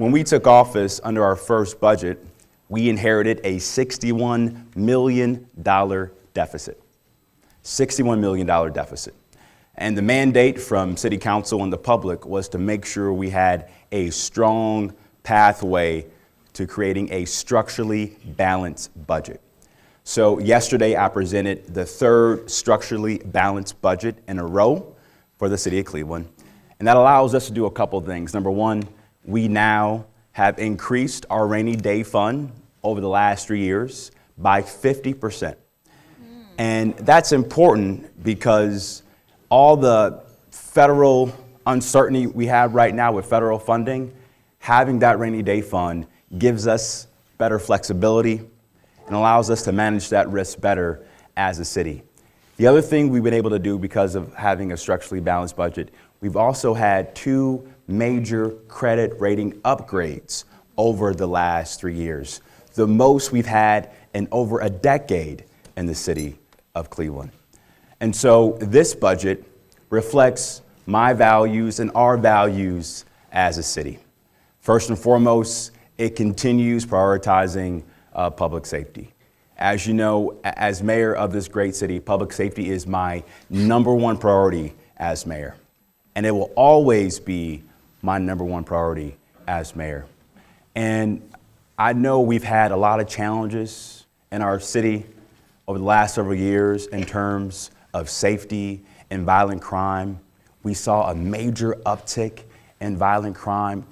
when we took office under our first budget, we inherited a $61 million deficit. $61 million deficit. And the mandate from City Council and the public was to make sure we had a strong pathway to creating a structurally balanced budget. So yesterday I presented the third structurally balanced budget in a row for the city of Cleveland. And that allows us to do a couple things. Number one, we now have increased our rainy day fund over the last 3 years by 50%. And that's important because all the federal uncertainty we have right now with federal funding, having that rainy day fund gives us better flexibility and allows us to manage that risk better as a city. The other thing we've been able to do because of having a structurally balanced budget, we've also had 2 major credit rating upgrades over the last 3 years, the most we've had in over a decade in the city of Cleveland. And so this budget reflects my values and our values as a city. First and foremost, it continues prioritizing public safety. As you know, as mayor of this great city, public safety is my #1 priority as mayor. And it will always be my #1 priority as mayor. And I know we've had a lot of challenges in our city over the last several years in terms of safety and violent crime. We saw a major uptick in violent crime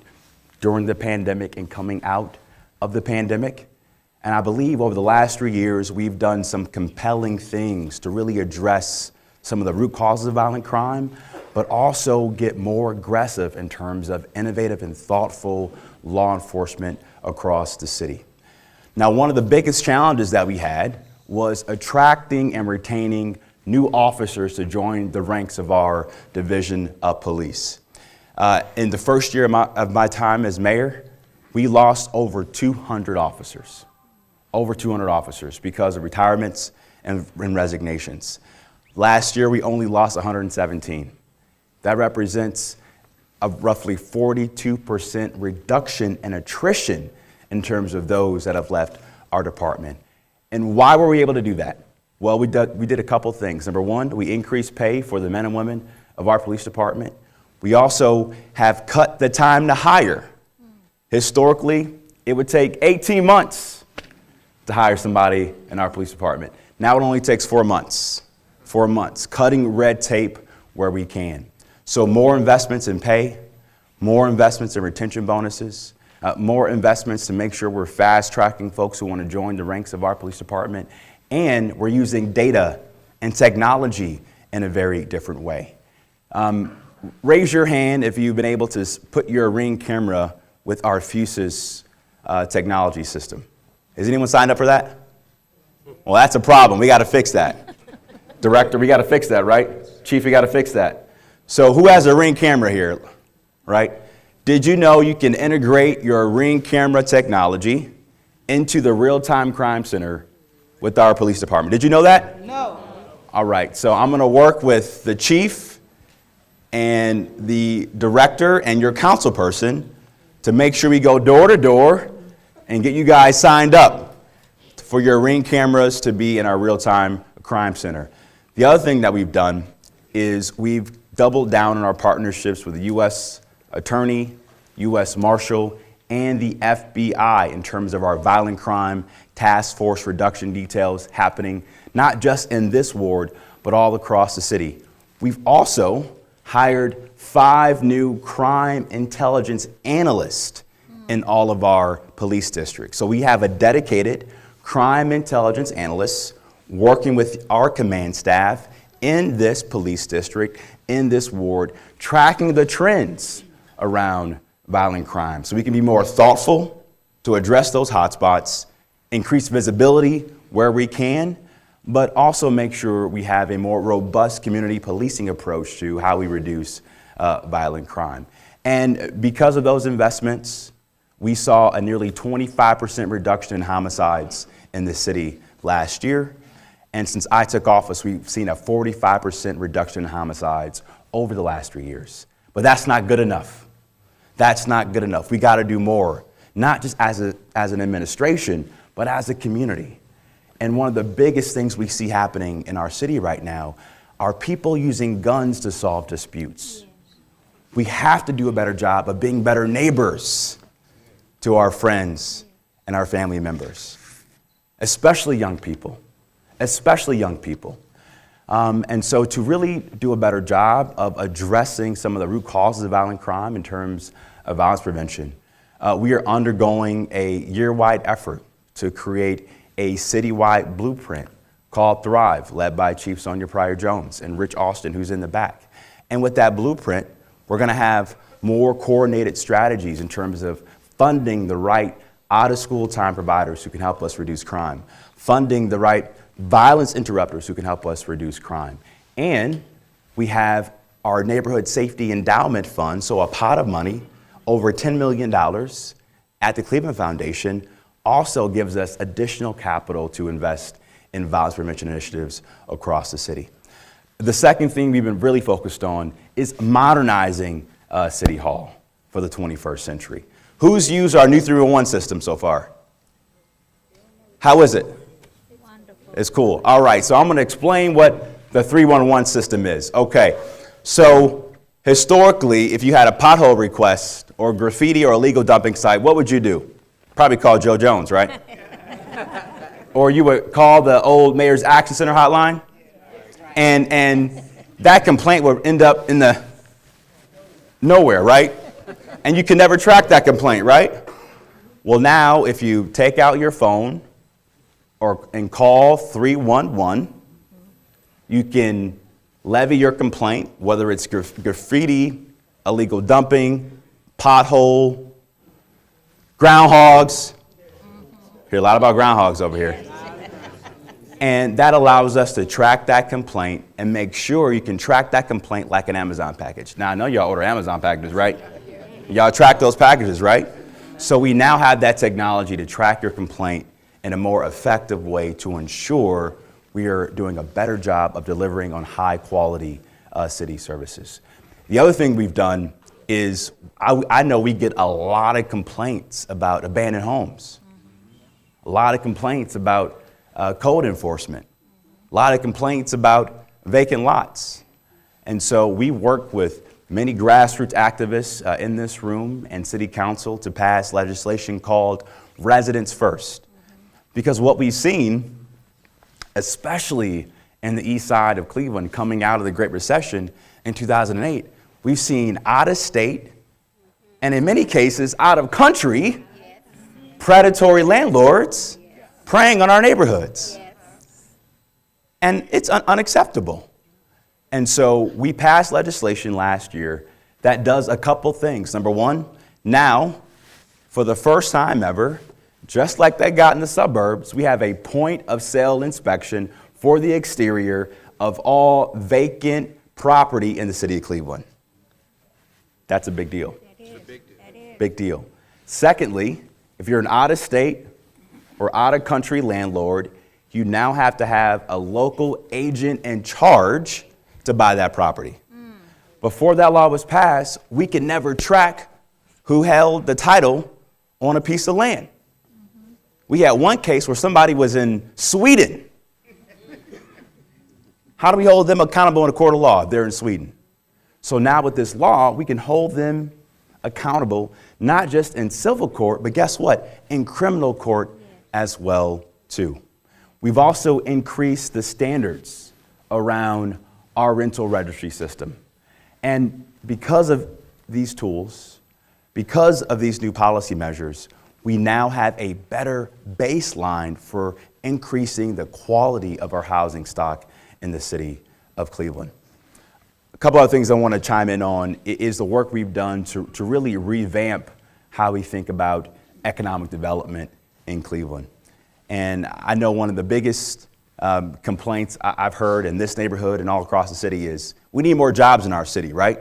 during the pandemic and coming out of the pandemic. And I believe over the last 3 years, we've done some compelling things to really address some of the root causes of violent crime, but also get more aggressive in terms of innovative and thoughtful law enforcement across the city. Now, one of the biggest challenges that we had was attracting and retaining new officers to join the ranks of our division of police. In the first year of my time as mayor, we lost over 200 officers because of retirements and resignations. Last year, we only lost 117. That represents a roughly 42% reduction in attrition in terms of those that have left our department. And why were we able to do that? Well, we did a couple things. Number one, we increased pay for the men and women of our police department. We also have cut the time to hire. Historically, it would take 18 months to hire somebody in our police department. Now it only takes 4 months. 4 months, cutting red tape where we can. So more investments in pay, more investments in retention bonuses, more investments to make sure we're fast tracking folks who want to join the ranks of our police department. And we're using data and technology in a very different way. Raise your hand if you've been able to put your Ring camera with our Fusus technology system. Has anyone signed up for that? Well, that's a problem. We got to fix that. Director, we got to fix that, right? Chief, we got to fix that. So who has a Ring camera here, right? Did you know you can integrate your Ring camera technology into the real-time crime center with our police department? Did you know that? No. All right, so I'm going to work with the chief and the director and your council person to make sure we go door to door and get you guys signed up for your Ring cameras to be in our real-time crime center. The other thing that we've done is we've doubled down on our partnerships with the U.S. Attorney, U.S. Marshal, and the FBI in terms of our violent crime task force reduction details happening, not just in this ward, but all across the city. We've also hired 5 new crime intelligence analysts in all of our police districts. So we have a dedicated crime intelligence analyst working with our command staff in this police district, in this ward, tracking the trends around violent crime so we can be more thoughtful to address those hotspots, increase visibility where we can, but also make sure we have a more robust community policing approach to how we reduce violent crime. And because of those investments, we saw a nearly 25% reduction in homicides in the city last year. And since I took office, we've seen a 45% reduction in homicides over the last 3 years. But that's not good enough. That's not good enough. We got to do more, not just as an administration, but as a community. And one of the biggest things we see happening in our city right now are people using guns to solve disputes. We have to do a better job of being better neighbors to our friends and our family members, especially young people, And so to really do a better job of addressing some of the root causes of violent crime in terms of violence prevention, we are undergoing a year-wide effort to create a citywide blueprint called Thrive, led by Chief Sonia Pryor-Jones and Rich Austin, who's in the back. And with that blueprint, we're going to have more coordinated strategies in terms of funding the right out-of-school time providers who can help us reduce crime, funding the right violence interrupters who can help us reduce crime. And we have our Neighborhood Safety Endowment Fund, so a pot of money, over $10 million at the Cleveland Foundation, also gives us additional capital to invest in violence prevention initiatives across the city. The second thing we've been really focused on is modernizing City Hall for the 21st century. Who's used our new 311 system so far? How is it? Wonderful. It's cool. All right, so I'm going to explain what the 311 system is. Okay, so historically, if you had a pothole request or graffiti or illegal dumping site, what would you do? Probably call Joe Jones, right? Or you would call the old Mayor's Action Center hotline, and that complaint would end up in the nowhere, right? And you can never track that complaint, right? Well, now if you take out your phone and call 311, you can levy your complaint, whether it's graffiti, illegal dumping, pothole, groundhogs. Hear a lot about groundhogs over here. And that allows us to track that complaint and make sure you can track that complaint like an Amazon package. Now, I know y'all order Amazon packages, right? Y'all track those packages, right? So we now have that technology to track your complaint in a more effective way to ensure we are doing a better job of delivering on high quality city services. The other thing we've done is I know we get a lot of complaints about abandoned homes, a lot of complaints about code enforcement, a lot of complaints about vacant lots. And so we work with many grassroots activists in this room and city council to pass legislation called Residents First. Because what we've seen, especially in the east side of Cleveland coming out of the Great Recession in 2008, we've seen out of state and in many cases out of country predatory landlords preying on our neighborhoods. And it's unacceptable. And so we passed legislation last year that does a couple things. Number one, now, for the first time ever, just like they got in the suburbs, we have a point of sale inspection for the exterior of all vacant property in the city of Cleveland. That's a big deal. Big deal. Secondly, if you're an out-of-state or out-of-country landlord, you now have to have a local agent in charge to buy that property. Before that law was passed, we could never track who held the title on a piece of land. We had one case where somebody was in Sweden. How do we hold them accountable in a court of law? They're in Sweden. So now with this law, we can hold them accountable, not just in civil court, but guess what? In criminal court as well, too. We've also increased the standards around our rental registry system. And because of these tools, because of these new policy measures, we now have a better baseline for increasing the quality of our housing stock in the city of Cleveland. A couple other things I want to chime in on is the work we've done to really revamp how we think about economic development in Cleveland. And I know one of the biggest complaints I've heard in this neighborhood and all across the city is we need more jobs in our city, right?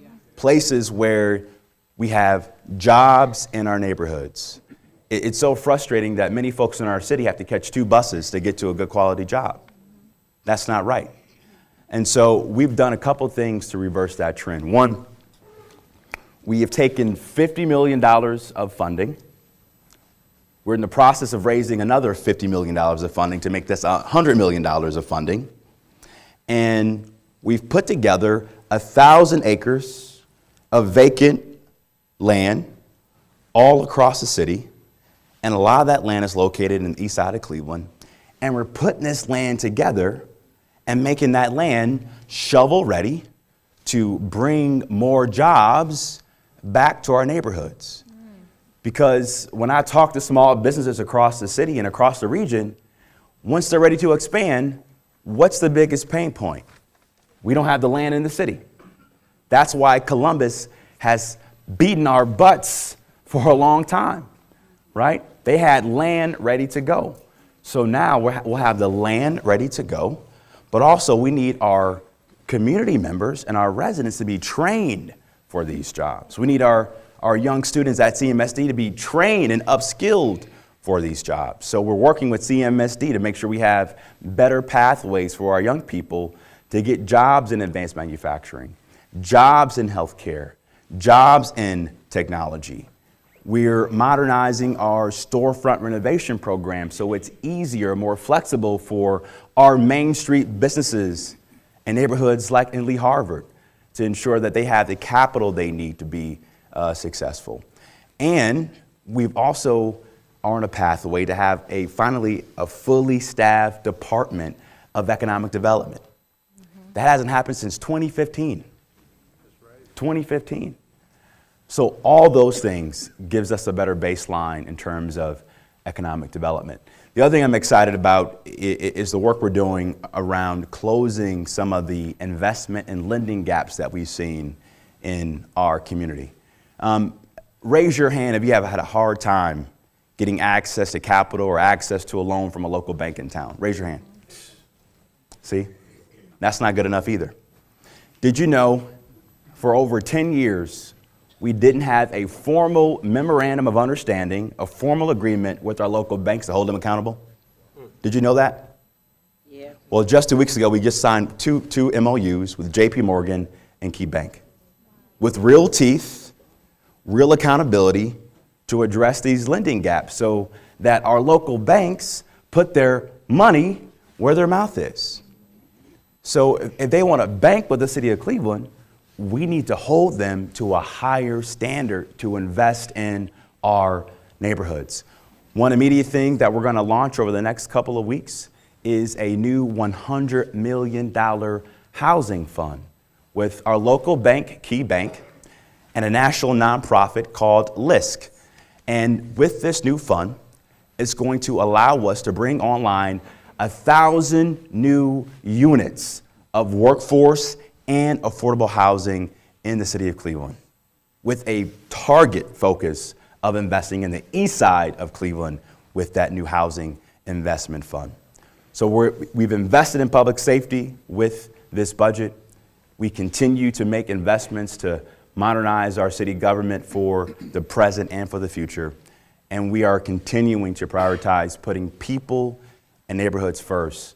Yeah. Places where we have jobs in our neighborhoods. It's so frustrating that many folks in our city have to catch 2 buses to get to a good quality job. That's not right. And so we've done a couple things to reverse that trend. One, We have taken $50 million of funding. We're in the process of raising another $50 million of funding to make this $100 million of funding. And we've put together 1,000 acres of vacant land all across the city. And a lot of that land is located in the east side of Cleveland. And we're putting this land together and making that land shovel ready to bring more jobs back to our neighborhoods. Because when I talk to small businesses across the city and across the region, once they're ready to expand, what's the biggest pain point? We don't have the land in the city. That's why Columbus has beaten our butts for a long time, right? They had land ready to go. So now we'll have the land ready to go, but also we need our community members and our residents to be trained for these jobs. We need our young students at CMSD to be trained and upskilled for these jobs. So we're working with CMSD to make sure we have better pathways for our young people to get jobs in advanced manufacturing, jobs in healthcare, jobs in technology. We're modernizing our storefront renovation program so it's easier, more flexible for our Main Street businesses and neighborhoods like in Lee Harvard to ensure that they have the capital they need to be successful. And we've also are on a pathway to have finally a fully staffed Department of Economic Development. That hasn't happened since 2015. That's right. 2015. So all those things gives us a better baseline in terms of economic development. The other thing I'm excited about is the work we're doing around closing some of the investment and lending gaps that we've seen in our community. Raise your hand if you have had a hard time getting access to capital or access to a loan from a local bank in town. Raise your hand. See? That's not good enough either. Did you know for over 10 years, we didn't have a formal memorandum of understanding, a formal agreement with our local banks to hold them accountable? Did you know that? Yeah. Well, just 2 weeks ago, we just signed two MOUs with JP Morgan and Key Bank with real teeth, real accountability to address these lending gaps so that our local banks put their money where their mouth is. So if they want to bank with the city of Cleveland, we need to hold them to a higher standard to invest in our neighborhoods. One immediate thing that we're going to launch over the next couple of weeks is a new $100 million housing fund with our local bank, Key Bank, and a national nonprofit called LISC. And with this new fund, it's going to allow us to bring online 1,000 new units of workforce and affordable housing in the city of Cleveland, with a target focus of investing in the east side of Cleveland with that new housing investment fund. So we've invested in public safety with this budget. We continue to make investments to modernize our city government for the present and for the future. And we are continuing to prioritize putting people and neighborhoods first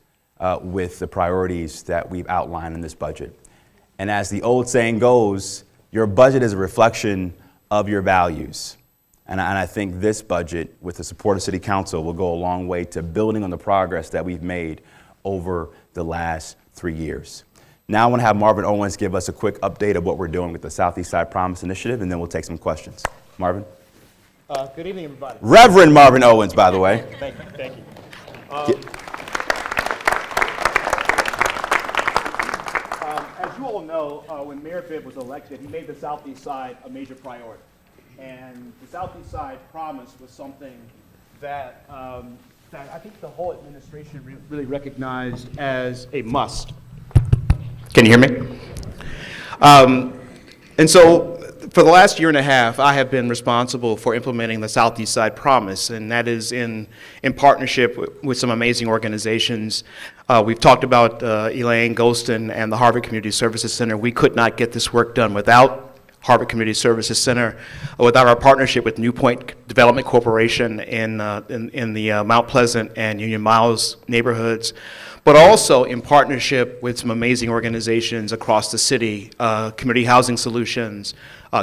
with the priorities that we've outlined in this budget. And as the old saying goes, your budget is a reflection of your values. And I think this budget, with the support of City Council, will go a long way to building on the progress that we've made over the last 3 years. Now I want to have Marvin Owens give us a quick update of what we're doing with the Southeast Side Promise Initiative, and then we'll take some questions. Marvin? Good evening, everybody. Reverend Marvin Owens, by the way. Thank you. Thank you. As you all know, when Mayor Bibb was elected, he made the Southeast Side a major priority. And the Southeast Side Promise was something that, that I think the whole administration really recognized as a must. Can you hear me? And so for the last year and a half, I have been responsible for implementing the Southeast Side Promise, and that is in partnership with some amazing organizations. We've talked about Elaine Golston and the Harvard Community Services Center. We could not get this work done without Harvard Community Services Center, without our partnership with New Point Development Corporation in the Mount Pleasant and Union Miles neighborhoods, but also in partnership with some amazing organizations across the city, Community Housing Solutions,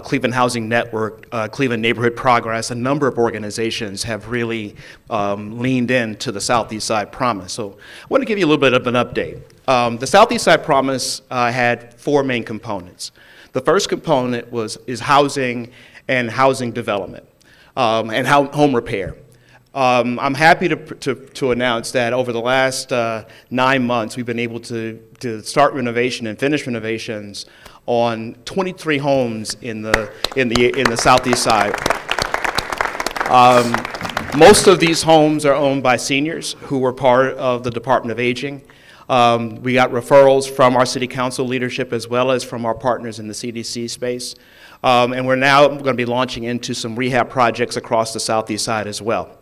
Cleveland Housing Network, Cleveland Neighborhood Progress. A number of organizations have really leaned into the Southeast Side Promise. So I want to give you a little bit of an update. The Southeast Side Promise had four main components. The first component is housing and housing development and home repair. I'm happy to announce that over the last 9 months, we've been able to start renovation and finish renovations on 23 homes in the Southeast Side. Most of these homes are owned by seniors who were part of the Department of Aging. We got referrals from our city council leadership as well as from our partners in the CDC space. And we're now going to be launching into some rehab projects across the Southeast Side as well.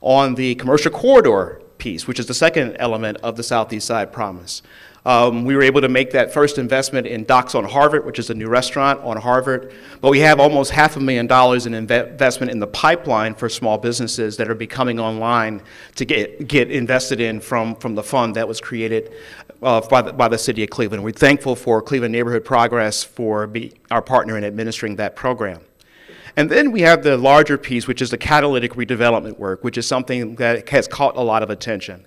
On the commercial corridor piece, which is the second element of the Southeast Side Promise, we were able to make that first investment in Docks on Harvard, which is a new restaurant on Harvard. But we have almost $500,000 in investment in the pipeline for small businesses that are becoming online to get invested in from the fund that was created by the city of Cleveland. We're thankful for Cleveland Neighborhood Progress for our partner in administering that program. And then we have the larger piece, which is the catalytic redevelopment work, which is something that has caught a lot of attention.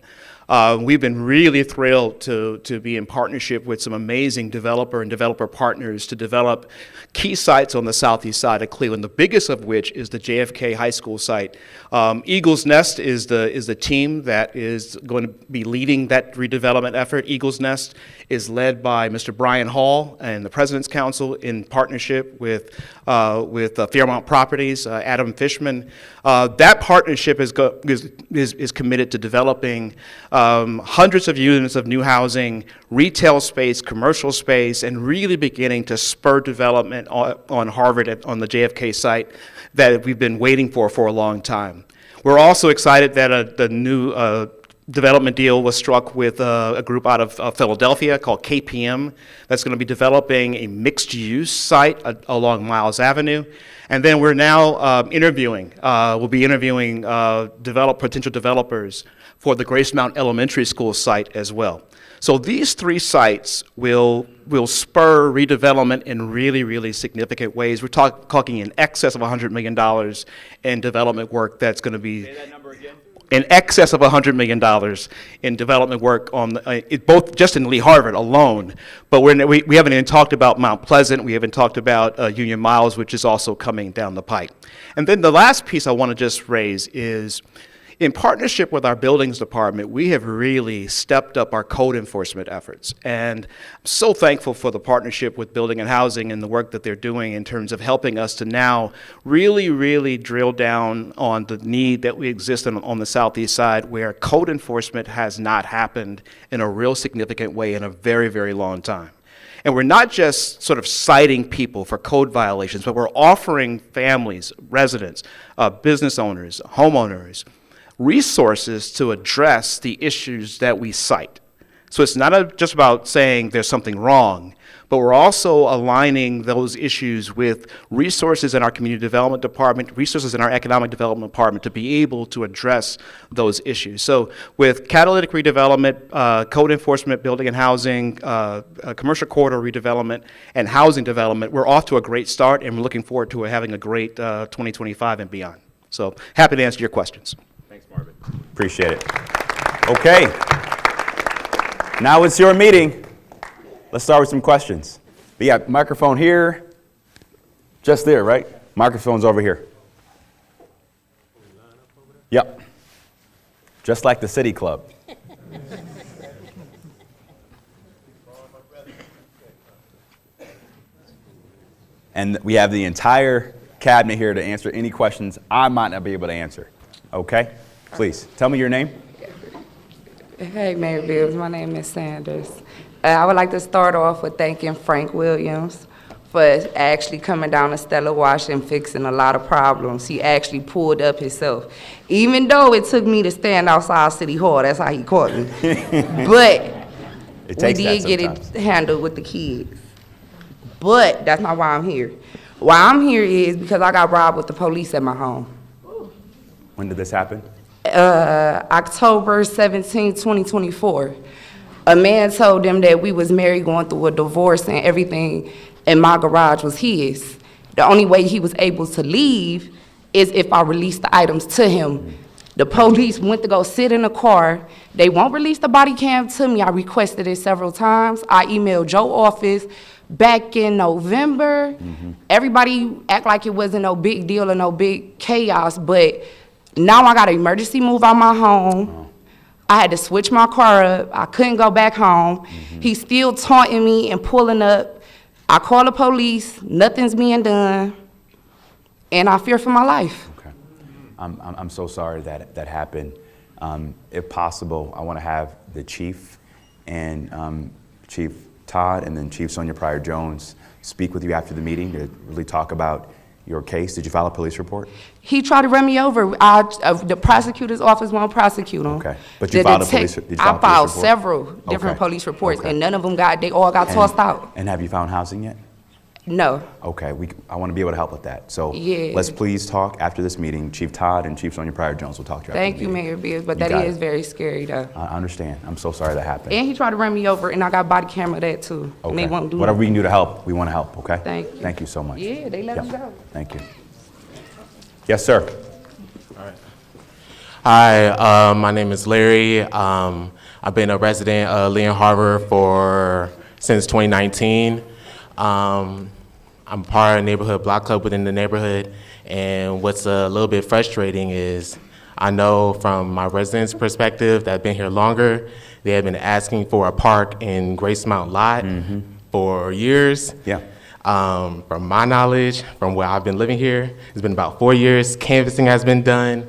We've been really thrilled to be in partnership with some amazing developer partners to develop key sites on the Southeast Side of Cleveland, the biggest of which is the JFK High School site. Eagles Nest is the team that is going to be leading that redevelopment effort. Eagles Nest is led by Mr. Brian Hall and the President's Council in partnership with Fairmount Properties, Adam Fishman. That partnership is committed to developing hundreds of units of new housing, retail space, commercial space, and really beginning to spur development on Harvard on the JFK site that we've been waiting for a long time. We're also excited that the new development deal was struck with a group out of Philadelphia called KPM that's going to be developing a mixed-use site along Miles Avenue. And then we're now we'll be interviewing potential developers for the Grace Mount Elementary School site as well. So these three sites will spur redevelopment in really, really significant ways. We're talking in excess of $100 million in development work that's going to be... Say that number again. In excess of $100 million in development work on both just in Lee Harvard alone. But we haven't even talked about Mount Pleasant. We haven't talked about Union Miles, which is also coming down the pike. And then the last piece I want to just raise is, in partnership with our buildings department, we have really stepped up our code enforcement efforts. And I'm so thankful for the partnership with Building and Housing and the work that they're doing in terms of helping us to now really, really drill down on the need that we exist on the Southeast Side, where code enforcement has not happened in a real significant way in a very, very long time. And we're not just sort of citing people for code violations, but we're offering families, residents, business owners, homeowners, resources to address the issues that we cite. So it's not just about saying there's something wrong, but we're also aligning those issues with resources in our community development department, resources in our economic development department to be able to address those issues. So with catalytic redevelopment, code enforcement, building and housing, commercial corridor redevelopment, and housing development, we're off to a great start, and we're looking forward to having a great 2025 and beyond. So happy to answer your questions. Thanks, Marvin. Appreciate it. Okay. Now it's your meeting. Let's start with some questions. We got microphone here, just there, right? Microphone's over here. Yep. Just like the City Club. And we have the entire cabinet here to answer any questions I might not be able to answer. Okay? Please, tell me your name. Hey, Mayor Bills, my name is Sanders. I would like to start off with thanking Frank Williams for actually coming down to Stella Wash and fixing a lot of problems. He actually pulled up himself. Even though it took me to stand outside City Hall, that's how he caught me. But we did get it handled with the kids. But that's not why I'm here. Why I'm here is because I got robbed with the police at my home. When did this happen? October 17, 2024. A man told them that we was married, going through a divorce, and everything in my garage was his. The only way he was able to leave is if I released the items to him. The police went to go sit in the car. They won't release the body cam to me. I requested it several times. I emailed your office back in November. Everybody act like it wasn't no big deal or no big chaos, but now I got an emergency move out my home. I had to switch my car up. I couldn't go back home. He's still taunting me and pulling up. I call the police. Nothing's being done. And I fear for my life. Okay. I'm so sorry that happened. If possible, I want to have the chief and Chief Todd and then Chief Sonia Pryor-Jones speak with you after the meeting to really talk about your case. Did you file a police report? He tried to run me over. The prosecutor's office won't prosecute him. Okay. But you filed a police report? I filed several different police reports, and none of them they all got tossed out. And have you found housing yet? No. Okay, I want to be able to help with that. So Yeah. let's please talk after this meeting. Chief Todd and Chief Sonia Pryor-Jones will talk to you after Thank the you, meeting. Mayor Beers, but You that got is it. very scary, though. I understand. I'm so sorry that happened. And he tried to run me over, and I got body camera that too. And they Okay. won't do Whatever it. we can do to help, we want to help, okay? Thank you. Thank you so much. Yeah, they let him go. Thank you. Yes, sir. Hi, my name is Larry. I've been a resident of Leon Harbor since 2019. I'm part of a neighborhood block club within the neighborhood, and what's a little bit frustrating is I know from my residents' perspective that have been here longer, they have been asking for a park in Grace Mount Lot for years. Yeah. From my knowledge, from where I've been living here, it's been about 4 years. Canvassing has been done.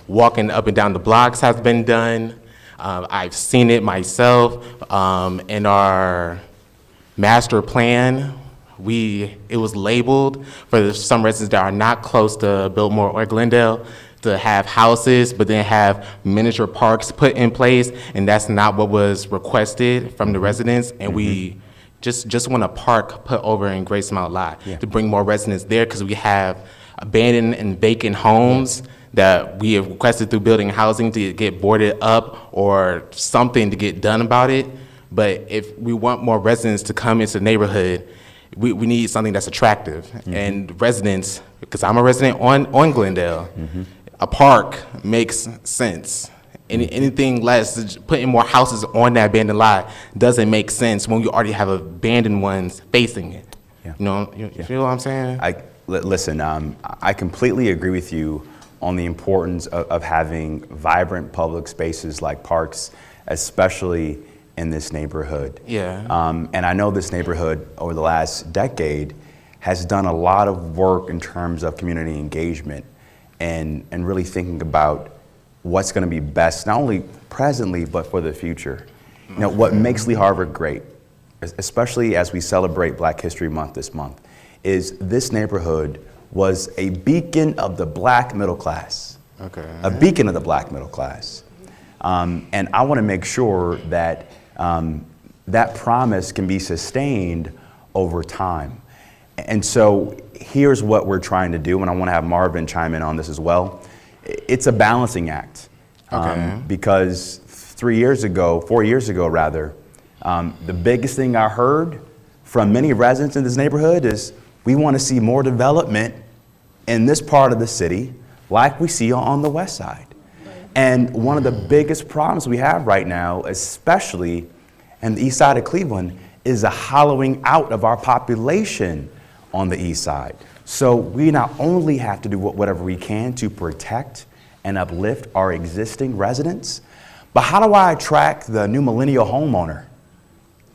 Walking up and down the blocks has been done. I've seen it myself. In our master plan, it was labeled for some residents that are not close to Biltmore or Glendale to have houses, but then have miniature parks put in place, and that's not what was requested from the residents. And we just want a park put over in Grace Mount Lot to bring more residents there, because we have abandoned and vacant homes that we have requested through building housing to get boarded up or something to get done about it. But if we want more residents to come into the neighborhood, we need something that's attractive. And residents, because I'm a resident on Glendale, a park makes sense. Anything less, putting more houses on that abandoned lot doesn't make sense when you already have abandoned ones facing it. Yeah. You know, you feel what I'm saying? Listen, I completely agree with you on the importance of having vibrant public spaces like parks, especially in this neighborhood. Yeah. And I know this neighborhood over the last decade has done a lot of work in terms of community engagement and really thinking about what's going to be best, not only presently, but for the future. You know, what makes Lee Harbor great, especially as we celebrate Black History Month this month, is this neighborhood was a beacon of the Black middle class. Okay. A beacon of the Black middle class. And I want to make sure that that promise can be sustained over time. And so here's what we're trying to do, and I want to have Marvin chime in on this as well. It's a balancing act. Because 4 years ago, the biggest thing I heard from many residents in this neighborhood is we want to see more development in this part of the city like we see on the west side. And one of the biggest problems we have right now, especially in the east side of Cleveland, is a hollowing out of our population on the east side. So we not only have to do whatever we can to protect and uplift our existing residents, but how do I attract the new millennial homeowner,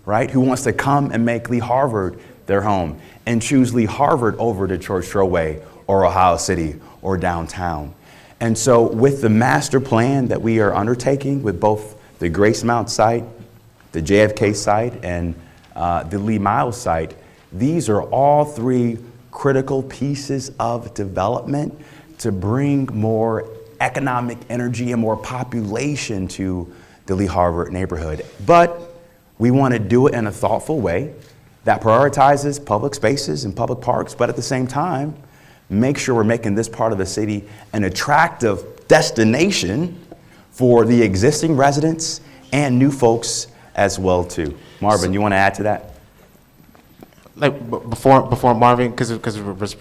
right, who wants to come and make Lee Harvard their home and choose Lee Harvard over Detroit Stroway or Ohio City or downtown? And so with the master plan that we are undertaking with both the Grace Mount site, the JFK site, and the Lee Miles site, these are all three critical pieces of development to bring more economic energy and more population to the Lee Harvard neighborhood. But we want to do it in a thoughtful way that prioritizes public spaces and public parks, but at the same time, make sure we're making this part of the city an attractive destination for the existing residents and new folks as well too. Marvin, you want to add to that? Like before Marvin, because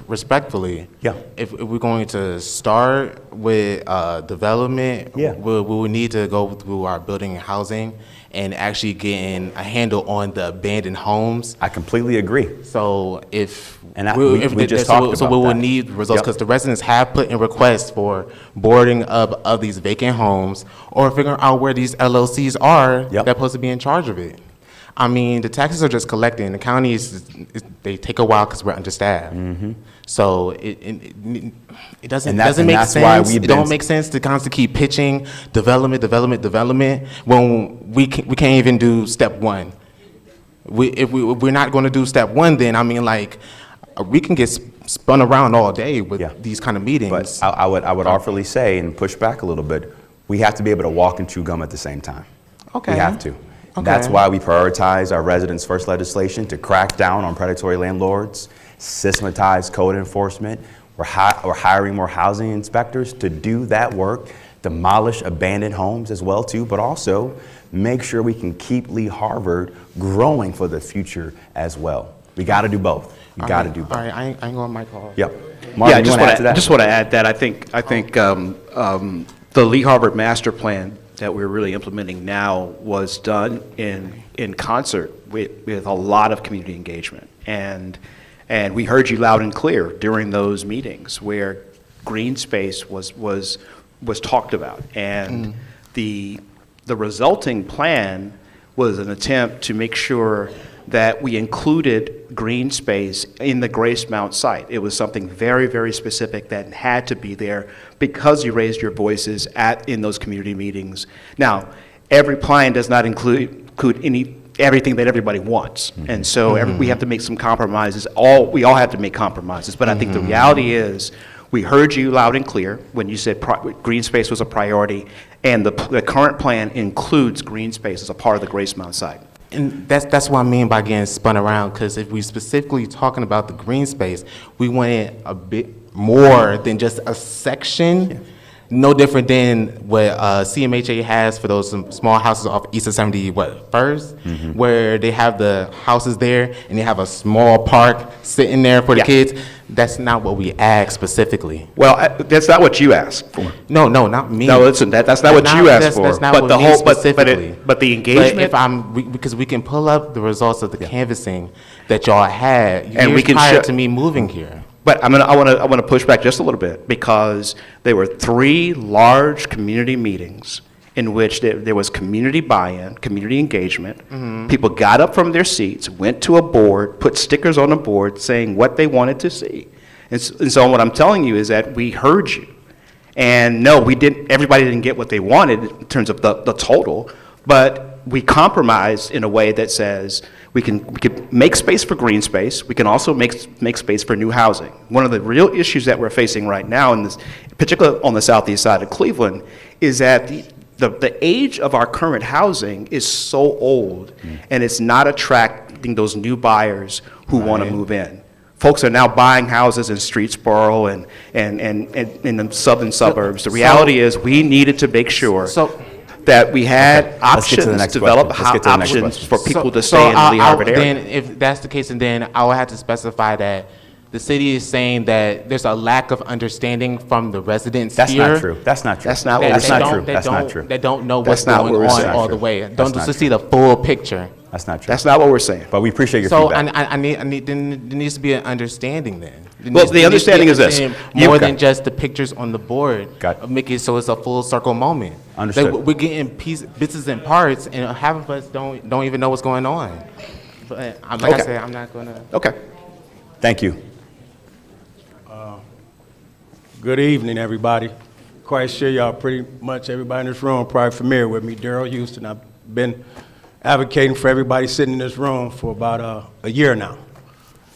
respectfully, Yeah. if we're going to start with development, Yeah. we will need to go through our building and housing and actually getting a handle on the abandoned homes. I completely agree. So if And we just talked so about we will that. need results Yep. because the residents have put in requests for boarding up of these vacant homes or figuring out where these LLCs are Yep. that's supposed to be in charge of it. I mean, the taxes are just collecting. The counties, they take a while because we're understaffed. So it doesn't And that's make why sense. we've It been- don't make sense to constantly keep pitching development when we can't even do step one. If we're not going to do step one, then I mean, like, we can get spun around all day with Yeah. these kind of meetings. But I would awfully say and push back a little bit, we have to be able to walk and chew gum at the same time. Okay. We have to. Okay. That's why we prioritize our residents first legislation to crack down on predatory landlords, systematize code enforcement. We're hiring more housing inspectors to do that work, demolish abandoned homes as well too, but also make sure we can keep Lee Harvard growing for the future as well. We got to do both. We got to do both. All right, I ain't going to call. Yep. Yeah, Marvin, I you just want to add to that? just want to add that I think the Lee Harvard Master Plan that we're really implementing now was done in concert with a lot of community engagement, and we heard you loud and clear during those meetings where green space was talked about, and the resulting plan was an attempt to make sure that we included green space in the Grace Mount site. It was something very, very specific that had to be there because you raised your voices in those community meetings. Now, every plan does not include everything that everybody wants. And so we have to make some compromises. We all have to make compromises. But I think the reality is, we heard you loud and clear when you said green space was a priority, and the current plan includes green space as a part of the Grace Mount site. And that's what I mean by getting spun around, because if we specifically talking about the green space, we wanted a bit more than just a section. No different than what CMHA has for those small houses off East of 70, First, where they have the houses there and they have a small park sitting there for the kids. That's not what we asked specifically. Well, that's not what you asked for. No, not me. No, listen, that's not what you asked for. That's not but what the me whole, specifically. but the engagement. Because we can pull up the results of the canvassing that y'all had And we years can prior to me moving here. But I want to push back just a little bit, because there were 3 large community meetings in which there was community buy-in, community engagement. People got up from their seats, went to a board, put stickers on the board saying what they wanted to see. And so what I'm telling you is that we heard you. And no, everybody didn't get what they wanted in terms of the total, but we compromised in a way that says we can make space for green space. We can also make space for new housing. One of the real issues that we're facing right now, particularly on the southeast side of Cleveland, is that the age of our current housing is so old, and it's not attracting those new buyers who want to move in. Folks are now buying houses in Streetsboro and in the southern suburbs. The reality is we needed to make sure that we had Let's get to the options, next develop question. Let's get to the next options question. for people to stay in the Lee Harvard area. Then, if that's the case, and then I would have to specify that the city is saying that there's a lack of understanding from the residents That's here. not true. That's not true. That's not what we're That's saying. not true. That's not true. They don't know That's what's not going what we're on saying. all the That's way. not Don't true. just see the full picture. That's not true. That's not what we're saying. But we appreciate your So feedback. I need there needs to be an understanding then. The understanding is this. More than just the pictures on the board. Got it. Make it so it's a full circle moment. Understood. Like, we're getting bits and parts, and half of us don't even know what's going on. But like I Okay. said, I'm not gonna. Okay. Thank you. Good evening, everybody. Quite sure y'all pretty much everybody in this room probably familiar with me, Daryl Houston. I've been advocating for everybody sitting in this room for about a year now,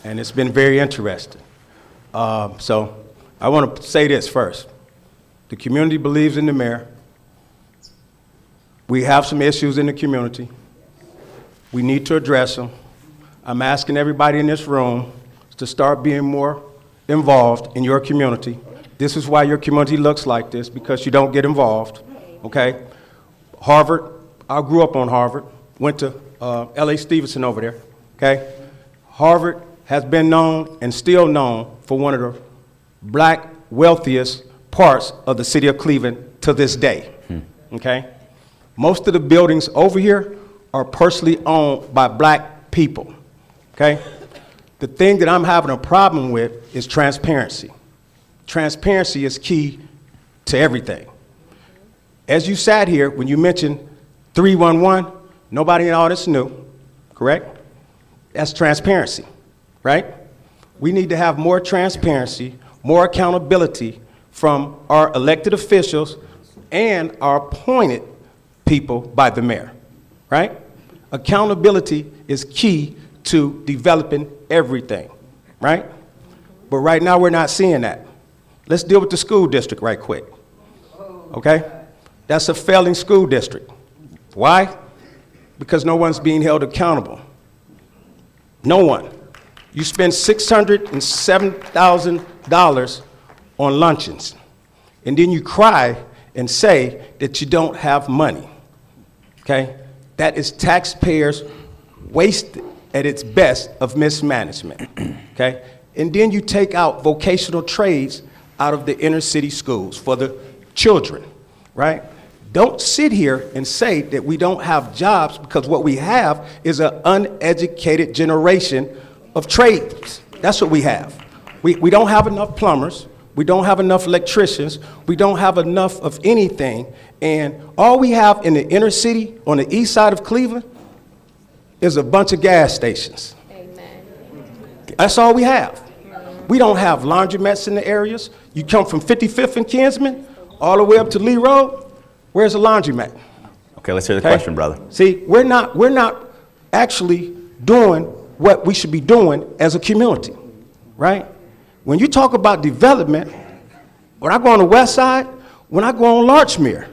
and it's been very interesting. So I want to say this first. The community believes in the mayor. We have some issues in the community. We need to address them. I'm asking everybody in this room to start being more involved in your community. This is why your community looks like this, because you don't get involved, okay? Harvard, I grew up on Harvard, went to L.A. Stevenson over there, okay? Harvard has been known and still known for one of the black wealthiest parts of the city of Cleveland to this day, okay? Most of the buildings over here are personally owned by black people, okay? The thing that I'm having a problem with is transparency. Transparency is key to everything. As you sat here, when you mentioned 311, nobody in the audience knew, correct? That's transparency, right? We need to have more transparency, more accountability from our elected officials and our appointed people by the mayor, right? Accountability is key to developing everything, right? But right now, we're not seeing that. Let's deal with the school district right quick, okay? That's a failing school district. Why? Because no one's being held accountable. No one. You spend $607,000 on luncheons, and then you cry and say that you don't have money, okay? That is taxpayers' waste at its best of mismanagement, okay? And then you take out vocational trades out of the inner city schools for the children, right? Don't sit here and say that we don't have jobs, because what we have is an uneducated generation of trades. That's what we have. We don't have enough plumbers. We don't have enough electricians. We don't have enough of anything. And all we have in the inner city, on the east side of Cleveland, is a bunch of gas stations. Amen. That's all we have. We don't have laundromats in the areas. You come from 55th and Kinsman all the way up to Lee Road. Where's the laundromat? Okay, let's hear the question, brother. See, we're not actually doing what we should be doing as a community, right? When you talk about development, when I go on the west side, when I go on Larchmere,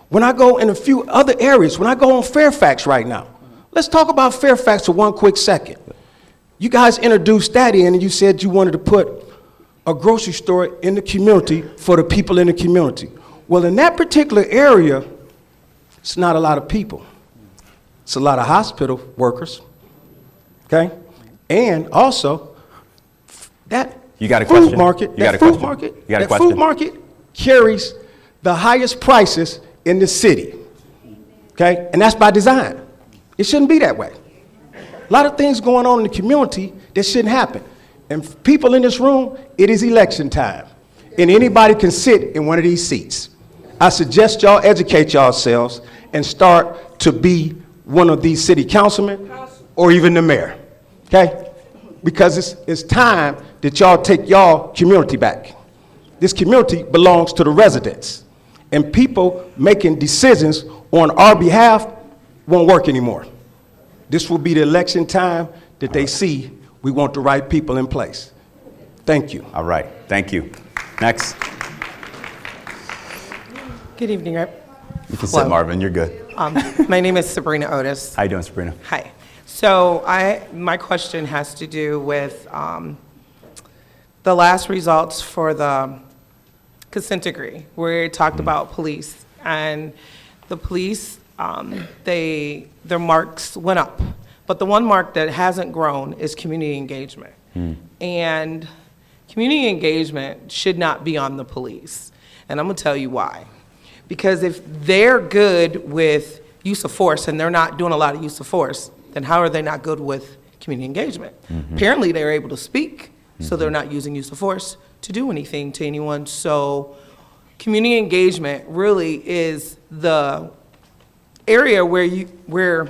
when I go in a few other areas, when I go on Fairfax right now, let's talk about Fairfax for one quick second. You guys introduced that in, and you said you wanted to put a grocery store in the community for the people in the community. Well, in that particular area, it's not a lot of people. It's a lot of hospital workers, okay? And also, that You got a food question? market, You got a that food question? market, You got a that food question? market carries the highest prices in the city, okay? And that's by design. It shouldn't be that way. A lot of things going on in the community that shouldn't happen. And people in this room, it is election time. And anybody can sit in one of these seats. I suggest y'all educate yourselves and start to be one of these city councilmen or even the mayor, okay? Because it's time that y'all take y'all community back. This community belongs to the residents. And people making decisions on our behalf won't work anymore. This will be the election time that they see we want the right people in place. Thank you. All right, thank you. Next. Good evening, Rep. You can sit, Marvin, you're good. My name is Sabrina Otis. How you doing, Sabrina? Hi. So my question has to do with the last results for the consent decree, where it talked about police. And the police, their marks went up. But the one mark that hasn't grown is community engagement. And community engagement should not be on the police. And I'm gonna tell you why. Because if they're good with use of force and they're not doing a lot of use of force, then how are they not good with community engagement? Apparently they're able to speak, so they're not using use of force to do anything to anyone. So community engagement really is the area where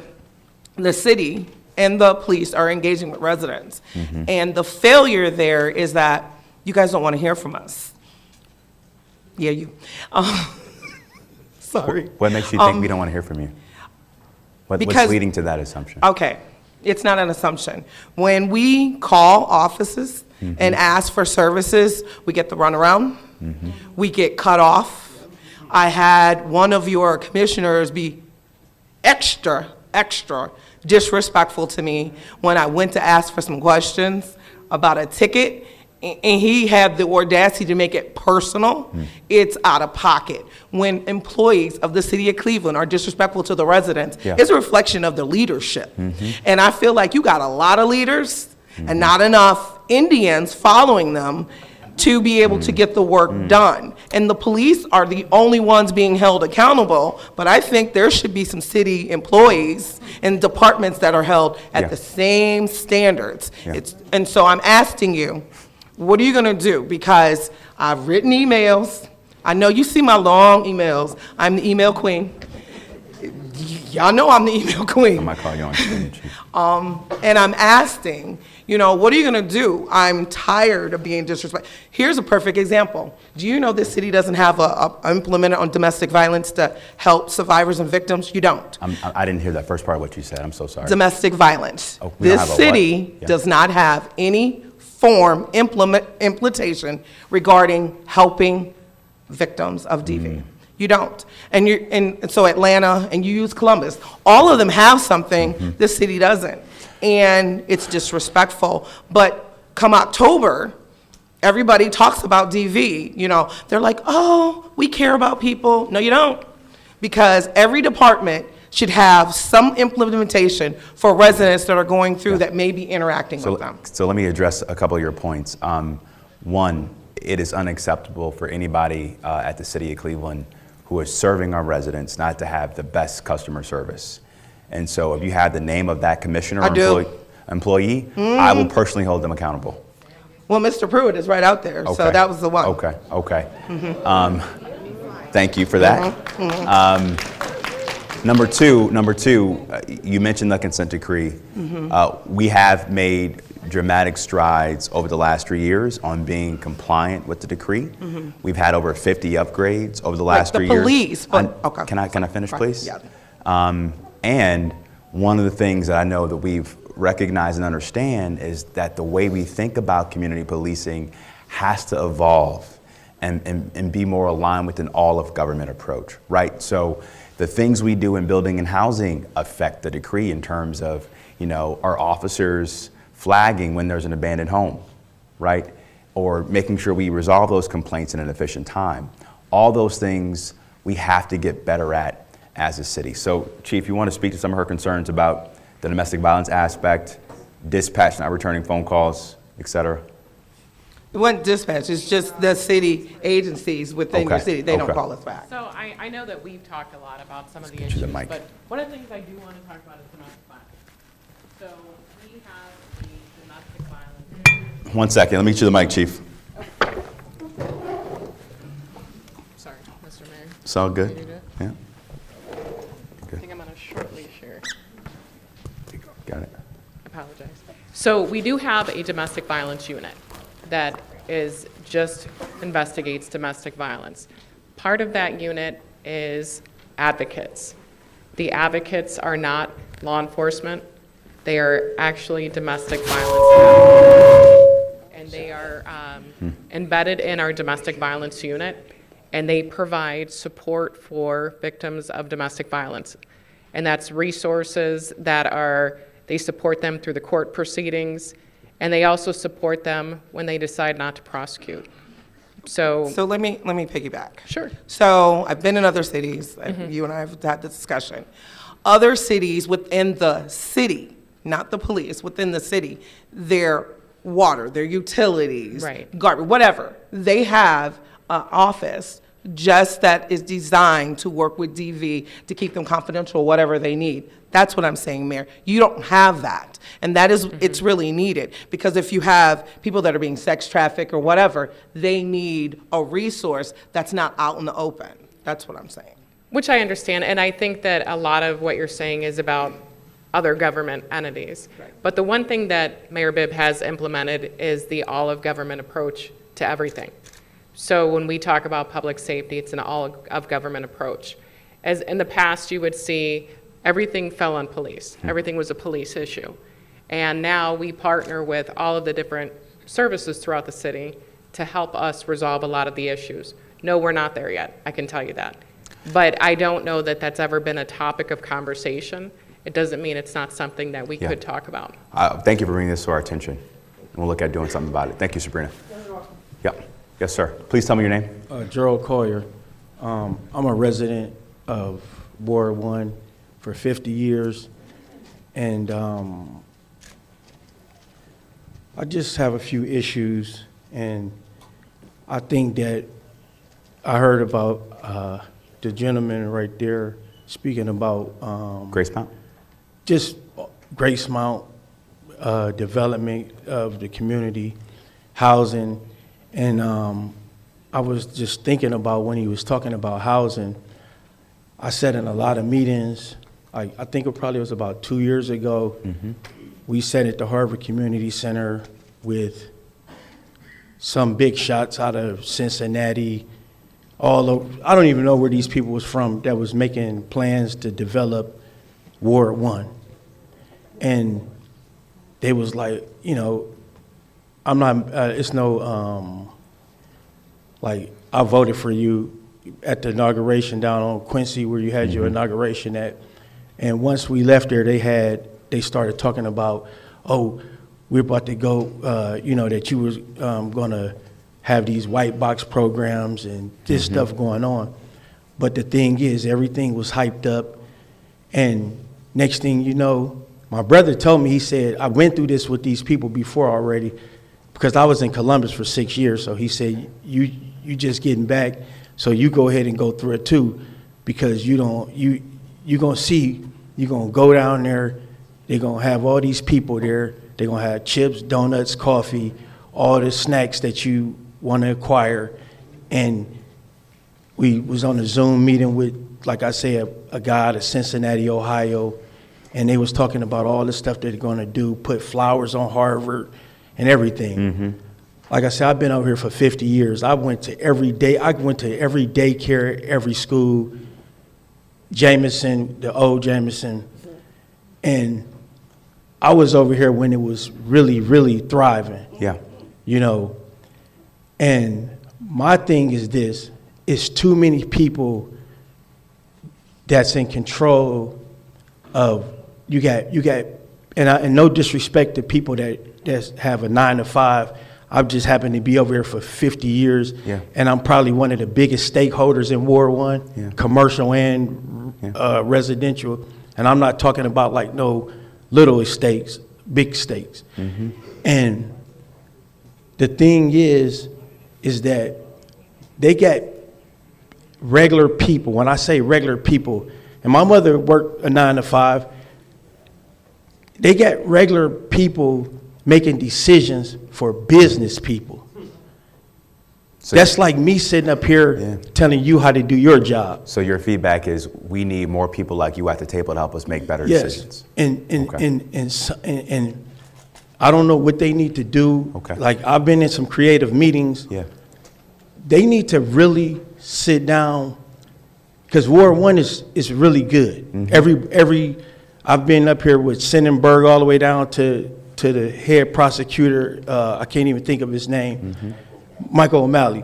the city and the police are engaging with residents. And the failure there is that you guys don't want to hear from us. Yeah, you. Sorry. What makes you think we don't want to hear from you? What's leading to that assumption? Okay, it's not an assumption. When we call offices and ask for services, we get the runaround, we get cut off. I had one of your commissioners be extra disrespectful to me when I went to ask for some questions about a ticket, and he had the audacity to make it personal. It's out of pocket. When employees of the city of Cleveland are disrespectful to the residents, Yeah. it's a reflection of the leadership. And I feel like you got a lot of leaders and not enough Indians following them to be able to get the work done. And the police are the only ones being held accountable, but I think there should be some city employees and departments that are held at Yeah. the same standards. Yeah. And so I'm asking you, what are you gonna do? Because I've written emails. I know you see my long emails. I'm the email queen. Y'all know I'm the email queen. I might call you on screen, Chief. And I'm asking, what are you gonna do? I'm tired of being disrespected. Here's a perfect example. Do you know this city doesn't have a implemented on domestic violence to help survivors and victims? You don't. I didn't hear that first part of what you said. I'm so sorry. Domestic violence. Oh, we don't This have a what? city Yeah. does not have any form implementation regarding helping victims of DV. You don't. And so Atlanta, and you use Columbus, all of them have something, this city doesn't. And it's disrespectful. But come October, everybody talks about DV, they're like, oh, we care about people. No, you don't. Because every department should have some implementation for residents that are going through that may be interacting with them. So let me address a couple of your points. One, it is unacceptable for anybody at the City of Cleveland who is serving our residents not to have the best customer service. And so if you have the name of that commissioner I or do. employee, I will personally hold them accountable. Well, Mr. Pruitt is right out there, so Okay. that was the one. Okay. Thank you for that. Number two, you mentioned the consent decree. We have made dramatic strides over the last 3 years on being compliant with the decree. We've had over 50 upgrades over the last 3 the years. police, but- okay. Can I finish, Right, please? yeah. And one of the things that I know that we've recognized and understand is that the way we think about community policing has to evolve and be more aligned with an all-of-government approach, right? So the things we do in building and housing affect the decree in terms of, our officers flagging when there's an abandoned home, right? Or making sure we resolve those complaints in an efficient time. All those things we have to get better at as a city. So, Chief, you want to speak to some of her concerns about the domestic violence aspect, dispatch not returning phone calls, et cetera? It wasn't dispatch, it's just the city agencies within your Okay, city, they don't okay. call us back. So I know that we've talked a lot about some of the get you issues, the mic. but one of the things I do want to talk about is domestic violence. So we have a domestic violence. 1 second, let me get you the mic, Chief. Sorry, Mr. Mayor. It's all good? Can you do it? Yeah, I think I'm on a short leash here. got it. Apologize. So we do have a domestic violence unit that just investigates domestic violence. Part of that unit is advocates. The advocates are not law enforcement. They are actually domestic violence advocates. And they are embedded in our domestic violence unit, and they provide support for victims of domestic violence. And that's resources they support them through the court proceedings, and they also support them when they decide not to prosecute. So So let me piggyback. Sure. So I've been in other cities, you and I have had this discussion. Other cities within the city, not the police, within the city, their water, their utilities, Right. garbage, whatever, they have an office just that is designed to work with DV to keep them confidential, whatever they need. That's what I'm saying, Mayor. You don't have that. And that is, it's really needed. Because if you have people that are being sex trafficked or whatever, they need a resource that's not out in the open. That's what I'm saying. Which I understand, and I think that a lot of what you're saying is about other government entities. Right. But the one thing that Mayor Bibb has implemented is the all-of-government approach to everything. So when we talk about public safety, it's an all-of-government approach. As in the past, you would see everything fell on police. Everything was a police issue. And now we partner with all of the different services throughout the city to help us resolve a lot of the issues. No, we're not there yet, I can tell you that. But I don't know that that's ever been a topic of conversation it doesn't mean it's not something that we Yeah. could talk about. Thank you for bringing this to our attention. And we'll look at doing something about it. Thank you, Sabrina. Yep. Yes, sir. Please tell me your name. Gerald Collier. I'm a resident of Ward 1 for 50 years, and I just have a few issues, and I think that I heard about the gentleman right there speaking about Grace Mount. just Grace Mount development of the community, housing, and I was just thinking about when he was talking about housing. I sat in a lot of meetings. I think it probably was about 2 years ago. We sat at the Harvard Community Center with some big shots out of Cincinnati, all over. I don't even know where these people was from that was making plans to develop Ward 1. And they was like, you know, I'm not, it's no, like, I voted for you at the inauguration down on Quincy where you had your inauguration at. And once we left there, they started talking about, oh, we're about to go, you know, that you was going to have these white box programs and this stuff going on. But the thing is, everything was hyped up. And next thing you know, my brother told me, he said, I went through this with these people before already because I was in Columbus for 6 years. So he said, you just getting back, so you go ahead and go through it too, because you're going to see, you're going to go down there, they're going to have all these people there, they're going to have chips, donuts, coffee, all the snacks that you want to acquire. And we was on a Zoom meeting with, like I said, a guy out of Cincinnati, Ohio, and they was talking about all the stuff they're going to do, put flowers on Harvard and everything. Like I said, I've been over here for 50 years. I went to every daycare, every school, Jameson, the old Jameson, and I was over here when it was really, really thriving. Yeah. You know, and my thing is this, it's too many people that's in control of, you got, and no disrespect to people that have a 9 to 5. I've just happened to be over here for 50 years, Yeah. and I'm probably one of the biggest stakeholders in Ward 1, Yeah. commercial and residential. And I'm not talking about like no little estates, big estates. And the thing is that they got regular people. When I say regular people, and my mother worked a 9 to 5, they got regular people making decisions for business people. So, That's like me sitting up here telling you how to do your job. so your feedback is we need more people like you at the table to help us make better decisions. And Okay. and I don't know what they need to do. Okay. Like, I've been in some creative meetings. Yeah. They need to really sit down, because Ward 1 is really good. Every I've been up here with Sennenberg all the way down to the head prosecutor, I can't even think of his name, Michael O'Malley,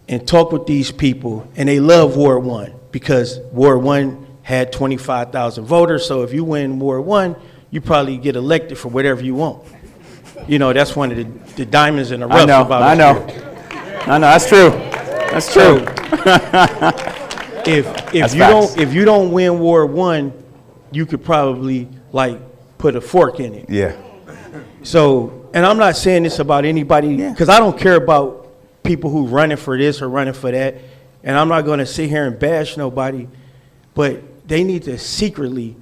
and talk with these people, and they love Ward 1 because Ward 1 had 25,000 voters, so if you win Ward 1, you probably get elected for whatever you want. You know, that's one of the diamonds in the rough about I us know. here. I know, that's true. That's true. If you don't win Ward 1, you could probably like put a fork in it. Yeah. So, and I'm not saying this about anybody, because I don't care about people who running for this or running for that, and I'm not going to sit here and bash nobody, but they need to secretly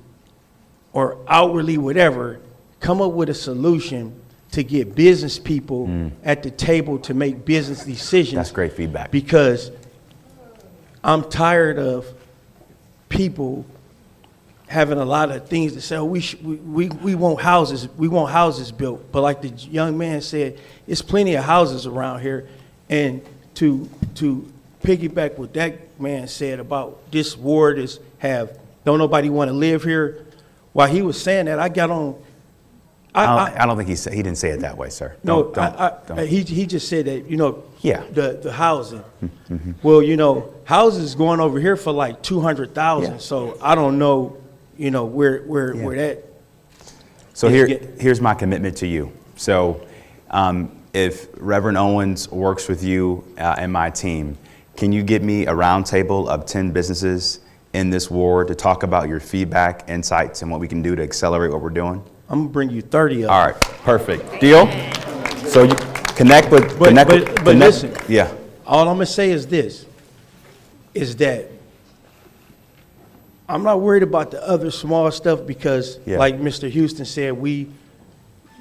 or outwardly, whatever, come up with a solution to get business people at the table to make business decisions. That's great feedback. Because I'm tired of people having a lot of things to say. Oh, we want houses built. But like the young man said, it's plenty of houses around here. And to piggyback what that man said about this ward don't nobody want to live here. While he was saying that, I got on. I don't think he didn't say it that way, sir. No, Don't. he just said that, you know, Yeah. the housing. Well, you know, houses going over here for like 200,000. Yeah. So I don't know, you know, where that. So is here's my commitment to you. So if Reverend Owens works with you and my team, can you get me a roundtable of 10 businesses in this ward to talk about your feedback, insights, and what we can do to accelerate what we're doing? I'm gonna bring you 30 of them. All right, perfect. Deal? So you connect with, But connect. listen. Yeah. All I'm gonna say is this, is that I'm not worried about the other small stuff because, Yeah. like Mr. Houston said, we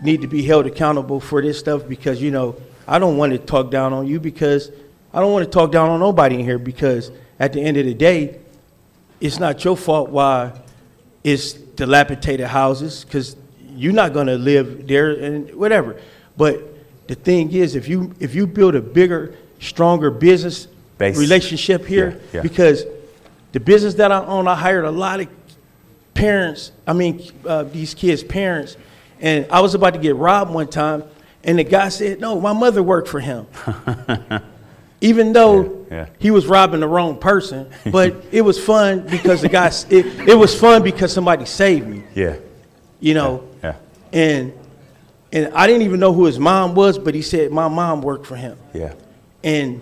need to be held accountable for this stuff because, you know, I don't want to talk down on you because I don't want to talk down on nobody in here because at the end of the day, it's not your fault why it's dilapidated houses because you're not going to live there and whatever. But the thing is, if you build a bigger, stronger business Base. relationship here, Yeah. because the business that I own, I hired a lot of parents, these kids' parents, and I was about to get robbed one time, and the guy said, no, my mother worked for him. Even though Yeah. he was robbing the wrong person, but it was fun because the guy, it was fun because somebody saved me, Yeah. you know? Yeah. And I didn't even know who his mom was, but he said my mom worked for him. Yeah. And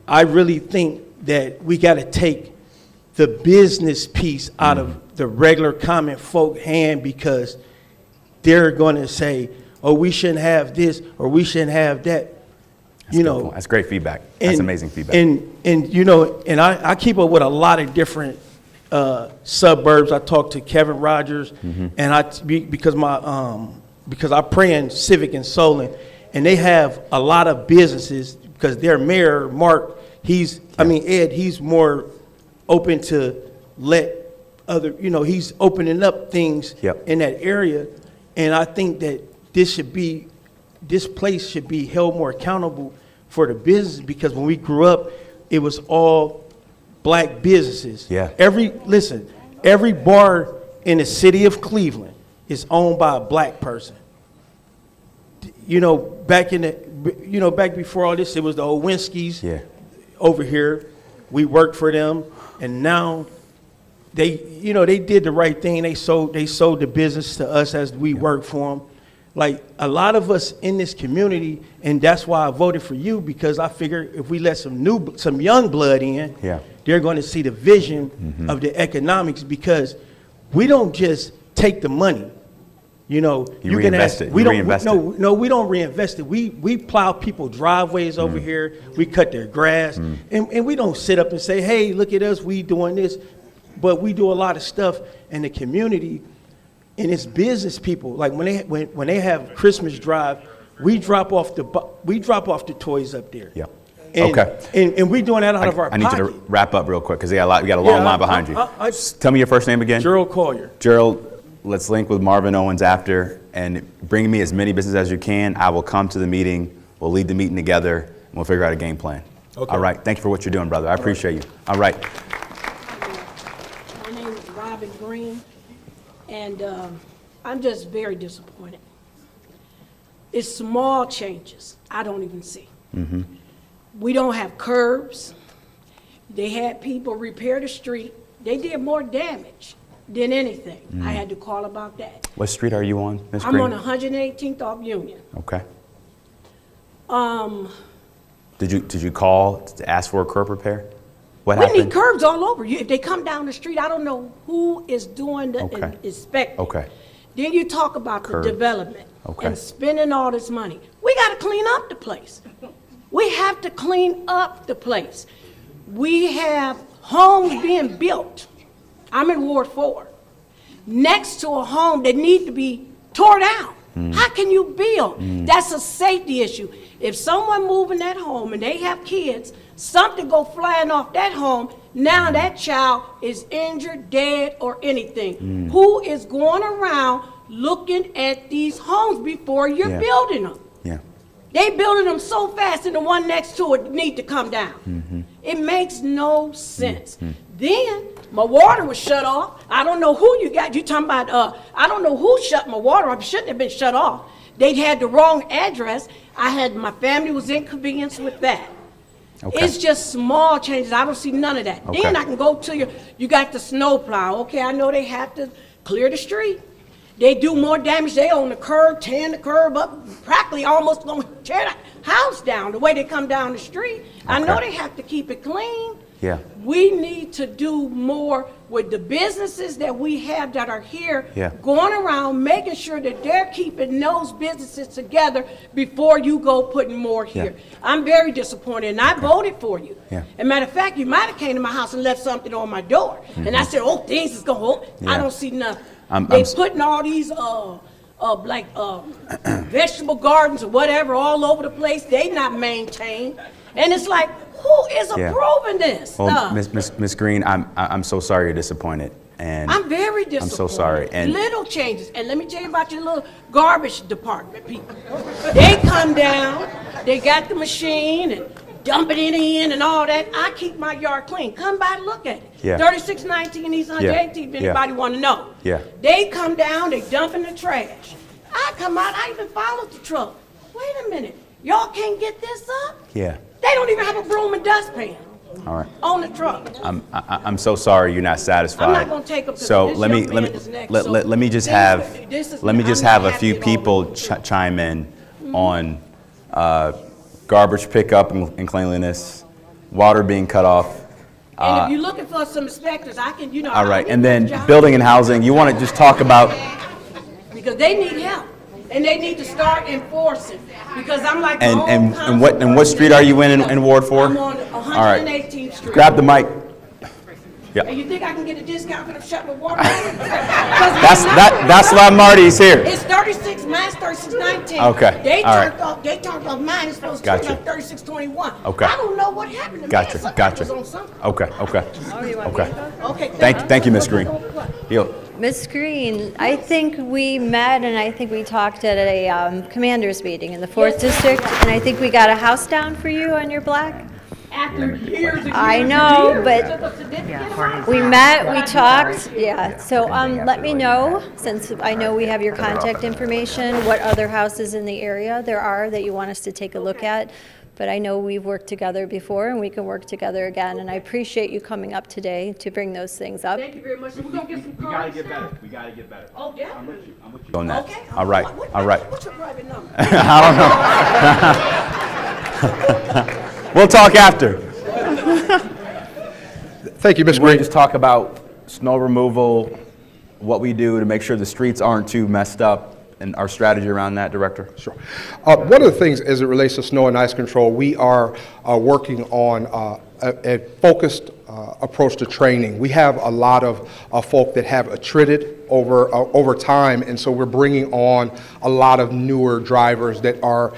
I really think that we got to take the business piece out of the regular common folk hand because they're going to say, oh, we shouldn't have this or we shouldn't have that. You know, That's great feedback. That's amazing feedback. And you know, and I keep up with a lot of different suburbs. I talk to Kevin Rogers, and because I pray in Civic and Solon, and they have a lot of businesses because their mayor Mark, Ed, he's more open to let other, you know, he's opening up things in that area, and I think that this place should be held more accountable for the business because when we grew up, it was all black businesses. Yeah. Every bar in the city of Cleveland is owned by a black person. You know, back before all this, it was the Owinskis over here. We worked for them, and now they did the right thing. They sold the business to us as we worked for them. Like a lot of us in this community, and that's why I voted for you because I figure if we let some young blood in, they're going to see the vision of the economics because we don't just take the money. You know, you reinvest it. We don't reinvest it. We plow people's driveways over here. We cut their grass, and we don't sit up and say, "Hey, look at us, we doing this," but we do a lot of stuff in the community. And it's business people. Like when they have Christmas drive, we drop off the toys up there. Yeah. And, okay. And we're doing that out of our pocket. I need you to wrap up real quick because we got a long line behind you. Tell me your first name again. Gerald Collier. Gerald, let's link with Marvin Owens after and bring me as many businesses as you can. I will come to the meeting. We'll lead the meeting together and we'll figure out a game plan. Okay. All right. Thank you for what you're doing, brother. I appreciate you. All right. My name is Robin Green. And I'm just very disappointed. It's small changes I don't even see. We don't have curbs. They had people repair the street. They did more damage than anything. I had to call about that. What street are you on, Ms. I'm Green? on 118th off Union. Okay. Did you call to ask for a curb repair? What happened? We need curbs all over. If they come down the street, I don't know who is doing the inspecting. Okay. Then you talk about the development and spending all this money. We got to clean up the place. We have to clean up the place. We have homes being built. I'm in Ward 4. Next to a home that needs to be tore down. How can you build? That's a safety issue. If someone move in that home and they have kids, something go flying off that home, now that child is injured, dead, or anything. Who is going around looking at these homes before you're building them? Yeah. They building them so fast and the one next to it need to come down. It makes no sense. Then my water was shut off. I don't know who you talking about, I don't know who shut my water off. It shouldn't have been shut off. They had the wrong address. My family was inconvenienced with that. Okay. It's just small changes. I don't see none of that. Okay. Then I can go to you got the snow plow. Okay, I know they have to clear the street. They do more damage. They on the curb, tearing the curb up, practically almost going to tear the house down the way they come down the street. I know they have to keep it clean. Yeah. We need to do more with the businesses that we have that are here, Yeah. going around making sure that they're keeping those businesses together before you go putting more here. Yeah. I'm very disappointed, and I voted for you. Yeah. As a matter of fact, you might have came to my house and left something on my door, and I said, "Oh, things is going." Yeah. I don't see nothing. I'm They s- putting all these vegetable gardens or whatever all over the place. They not maintained, and it's like, who is Yeah. approving this Well, stuff? Ms. Green, I'm so sorry you're disappointed. And I'm very disappointed. I'm so sorry. And little changes. And let me tell you about your little garbage department people. They come down, they got the machine and dump it in and all that. I keep my yard clean. Come by and look at it. Yeah. 3619 East 118, if Yeah. anybody want to know. Yeah. They come down, they dump in the trash. I come out, I even followed the truck. Wait a minute, y'all can't get this up? yeah, They don't even have a broom and dustpan all right. on the truck. I'm so sorry you're not satisfied. I'm not gonna take up. So this let me young let man me is next, let, so let, let me just this- have this is- let me just I'm have not a few happy people all over. chime in on garbage pickup and cleanliness, water being cut off. And if you're looking for some inspectors, I can, you know. All right, I'll and do then that job. building and housing. You want to just talk about? Because they need help, and they need to start enforcing, because I'm like. And my own and council and what person. street are you in Ward 4? I'm on All right. 118th Street. Grab the mic. And Yeah. you think I can get a discount for the shut with water? That's why Marty's here. It's 36, mine's 3619. Okay, They all right. turned off mine, it's supposed to Gotcha. turn off 3621. Okay. I don't know what happened to me. Gotcha. Something Gotcha. was on something. Okay. Okay. Okay. Okay. Thank you, Ms. Green. Yo. Ms. Green, I think we met and I think we talked at a commander's meeting in the 4th District, and I think we got a house down for you on your block. After years and years I and know, years, but took a certificate of my we house. met, we talked, yeah. So let me know, since I know we have your contact information, what other houses in the area there are that you want us to take a look at. But I know we've worked together before and we can work together again, and I appreciate you coming up today to bring those things up. Thank you very much. We're gonna get some We gotta cards get now. better. We gotta get better. Oh, yeah? I'm with you. I'm with you. On that. Okay. All right. All right. What's your private number? We'll talk after. Thank you, Ms. We'll Green. just talk about snow removal, what we do to make sure the streets aren't too messed up, and our strategy around that, Director. Sure. One of the things as it relates to snow and ice control, we are working on a focused approach to training. We have a lot of folk that have attrited over time, and so we're bringing on a lot of newer drivers that are,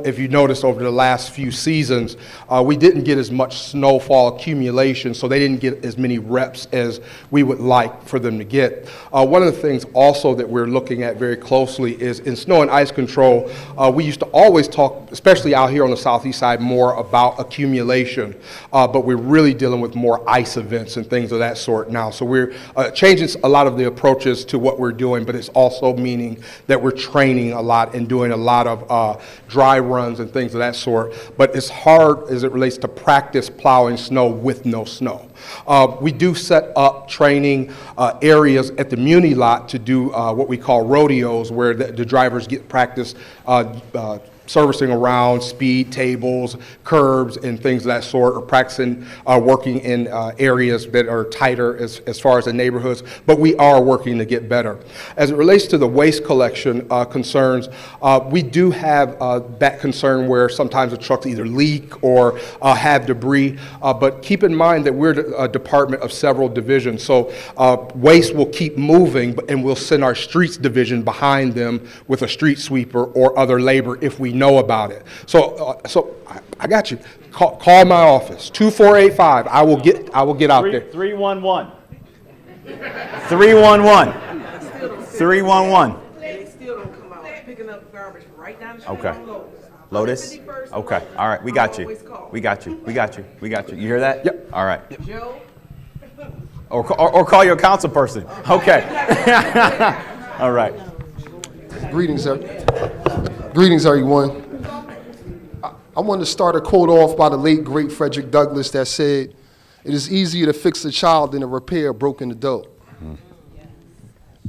if you notice over the last few seasons, we didn't get as much snowfall accumulation, so they didn't get as many reps as we would like for them to get. One of the things also that we're looking at very closely is in snow and ice control, we used to always talk, especially out here on the southeast side, more about accumulation, but we're really dealing with more ice events and things of that sort now. So we're changing a lot of the approaches to what we're doing, but it's also meaning that we're training a lot and doing a lot of dry runs and things of that sort. But it's hard as it relates to practice plowing snow with no snow. We do set up training areas at the Muni lot to do what we call rodeos, where the drivers get practice servicing around speed tables, curbs, and things of that sort, or practicing working in areas that are tighter as far as the neighborhoods, but we are working to get better. As it relates to the waste collection concerns, we do have that concern where sometimes the trucks either leak or have debris, but keep in mind that we're a department of several divisions, so waste will keep moving, and we'll send our streets division behind them with a street sweeper or other labor if we know about it. So I got you. Call my office, 2485. I will get out there. 311. 311. 311. They still don't come out, picking up garbage right down the street Okay. on Lotus? 51st. Okay. All right. We got you. Always call. We got you. We got you. We got you. You hear that? Yep. All right. Joe? Or call your council person. Okay. All right. Greetings, sir. Greetings, everyone. I want to start a quote off by the late, great Frederick Douglass that said, "It is easier to fix a child than to repair a broken adult."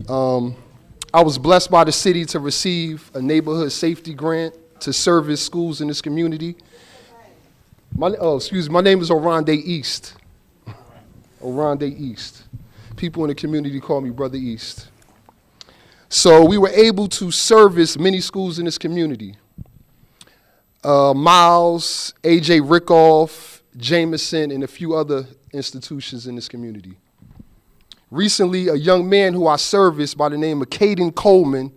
I was blessed by the city to receive a neighborhood safety grant to service schools in this community. My name is Oronde East. Oronde East. People in the community call me Brother East. So we were able to service many schools in this community. Miles, A.J. Rickoff, Jameson, and a few other institutions in this community. Recently, a young man who I serviced by the name of Caden Coleman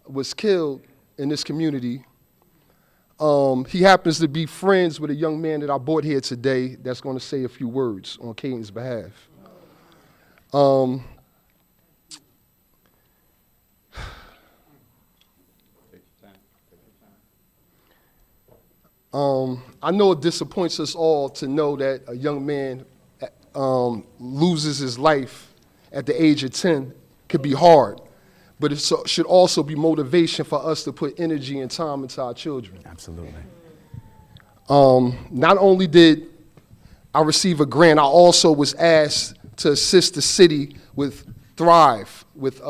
was killed in this community. He happens to be friends with a young man that I brought here today that's going to say a few words on Caden's behalf. I know it disappoints us all to know that a young man loses his life at the age of 10. Could be hard, but it should also be motivation for us to put energy and time into our children. Absolutely. Not only did I receive a grant, I also was asked to assist the city with Thrive, with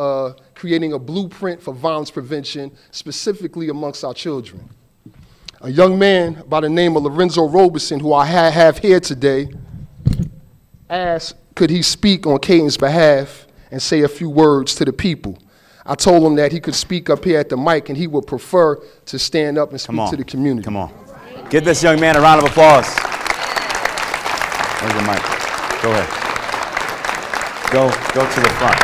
creating a blueprint for violence prevention, specifically amongst our children. A young man by the name of Lorenzo Robeson, who I have here today, asked could he speak on Caden's behalf and say a few words to the people. I told him that he could speak up here at the mic and he would prefer to stand up and speak to the community. Come on. Give this young man a round of applause. There's the mic. Go ahead. Go to the front.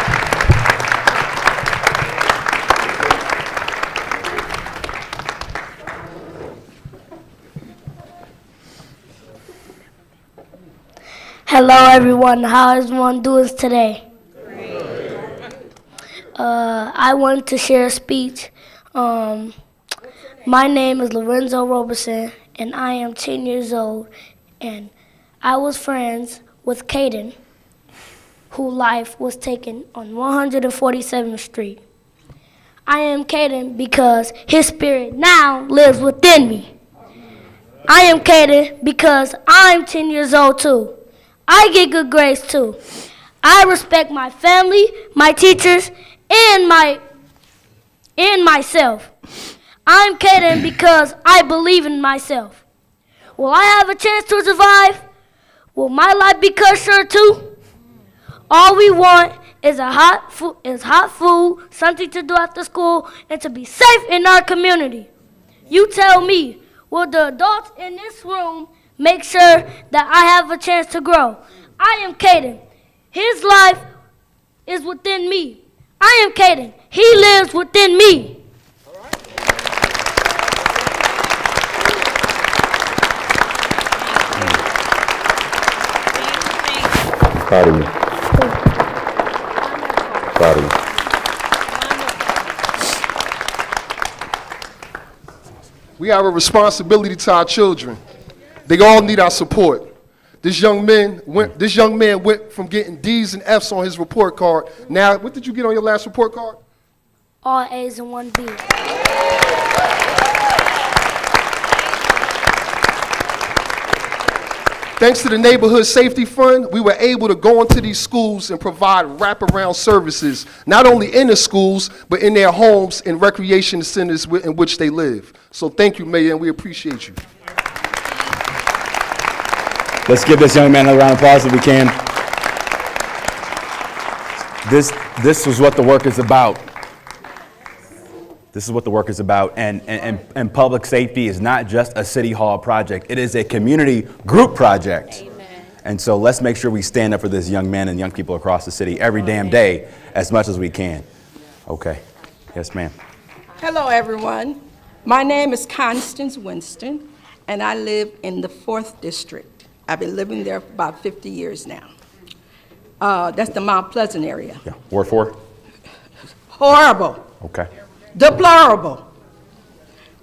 Hello everyone, how is everyone doing today? I wanted to share a speech. My name is Lorenzo Robeson and I am 10 years old, and I was friends with Caden, whose life was taken on 147th Street. I am Caden because his spirit now lives within me. I am Caden because I'm 10 years old too. I get good grades too. I respect my family, my teachers, and myself. I'm Caden because I believe in myself. Will I have a chance to survive? Will my life be cut short too? All we want is hot food, something to do after school, and to be safe in our community. You tell me, will the adults in this room make sure that I have a chance to grow? I am Caden. His life is within me. I am Caden. He lives within me. Proud of you. Proud of you. We have a responsibility to our children. They all need our support. This young man went from getting D's and F's on his report card. Now, what did you get on your last report card? All A's and 1 B. Thanks to the Neighborhood Safety Fund, we were able to go into these schools and provide wraparound services, not only in the schools, but in their homes and recreation centers in which they live. So thank you, Mayor, and we appreciate you. Let's give this young man a round of applause if we can. This is what the work is about. This is what the work is about. And public safety is not just a city hall project. It is a community group project. Amen. And so let's make sure we stand up for this young man and young people across the city every damn day as much as we can. Okay. Yes, ma'am. Hello, everyone. My name is Constance Winston, and I live in the 4th District. I've been living there for about 50 years now. That's the Mount Pleasant area. Yeah. Ward 4? Horrible. Okay. Deplorable.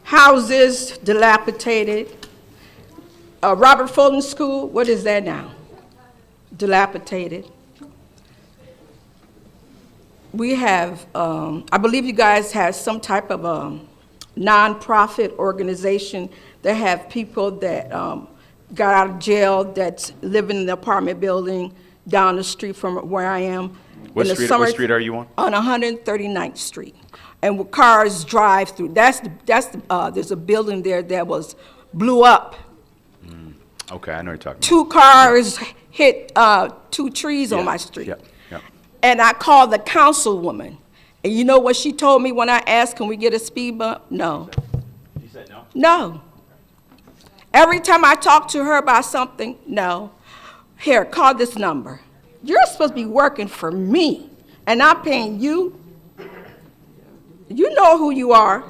Houses dilapidated. Robert Fulton School, what is that now? Dilapidated. We have, I believe you guys have some type of a nonprofit organization They have people that got out of jail that's living in the apartment building down the street from where I am. What street are you on? On 139th Street. And where cars drive through. There's a building there that was blew up. Okay, I know what you're talking about. 2 cars hit 2 trees on my street. Yeah. And I called the councilwoman. And you know what she told me when I asked, can we get a speed bump? No. You said no? No. Every time I talk to her about something, no. Here, call this number. You're supposed to be working for me, and I'm paying you. You know who you are.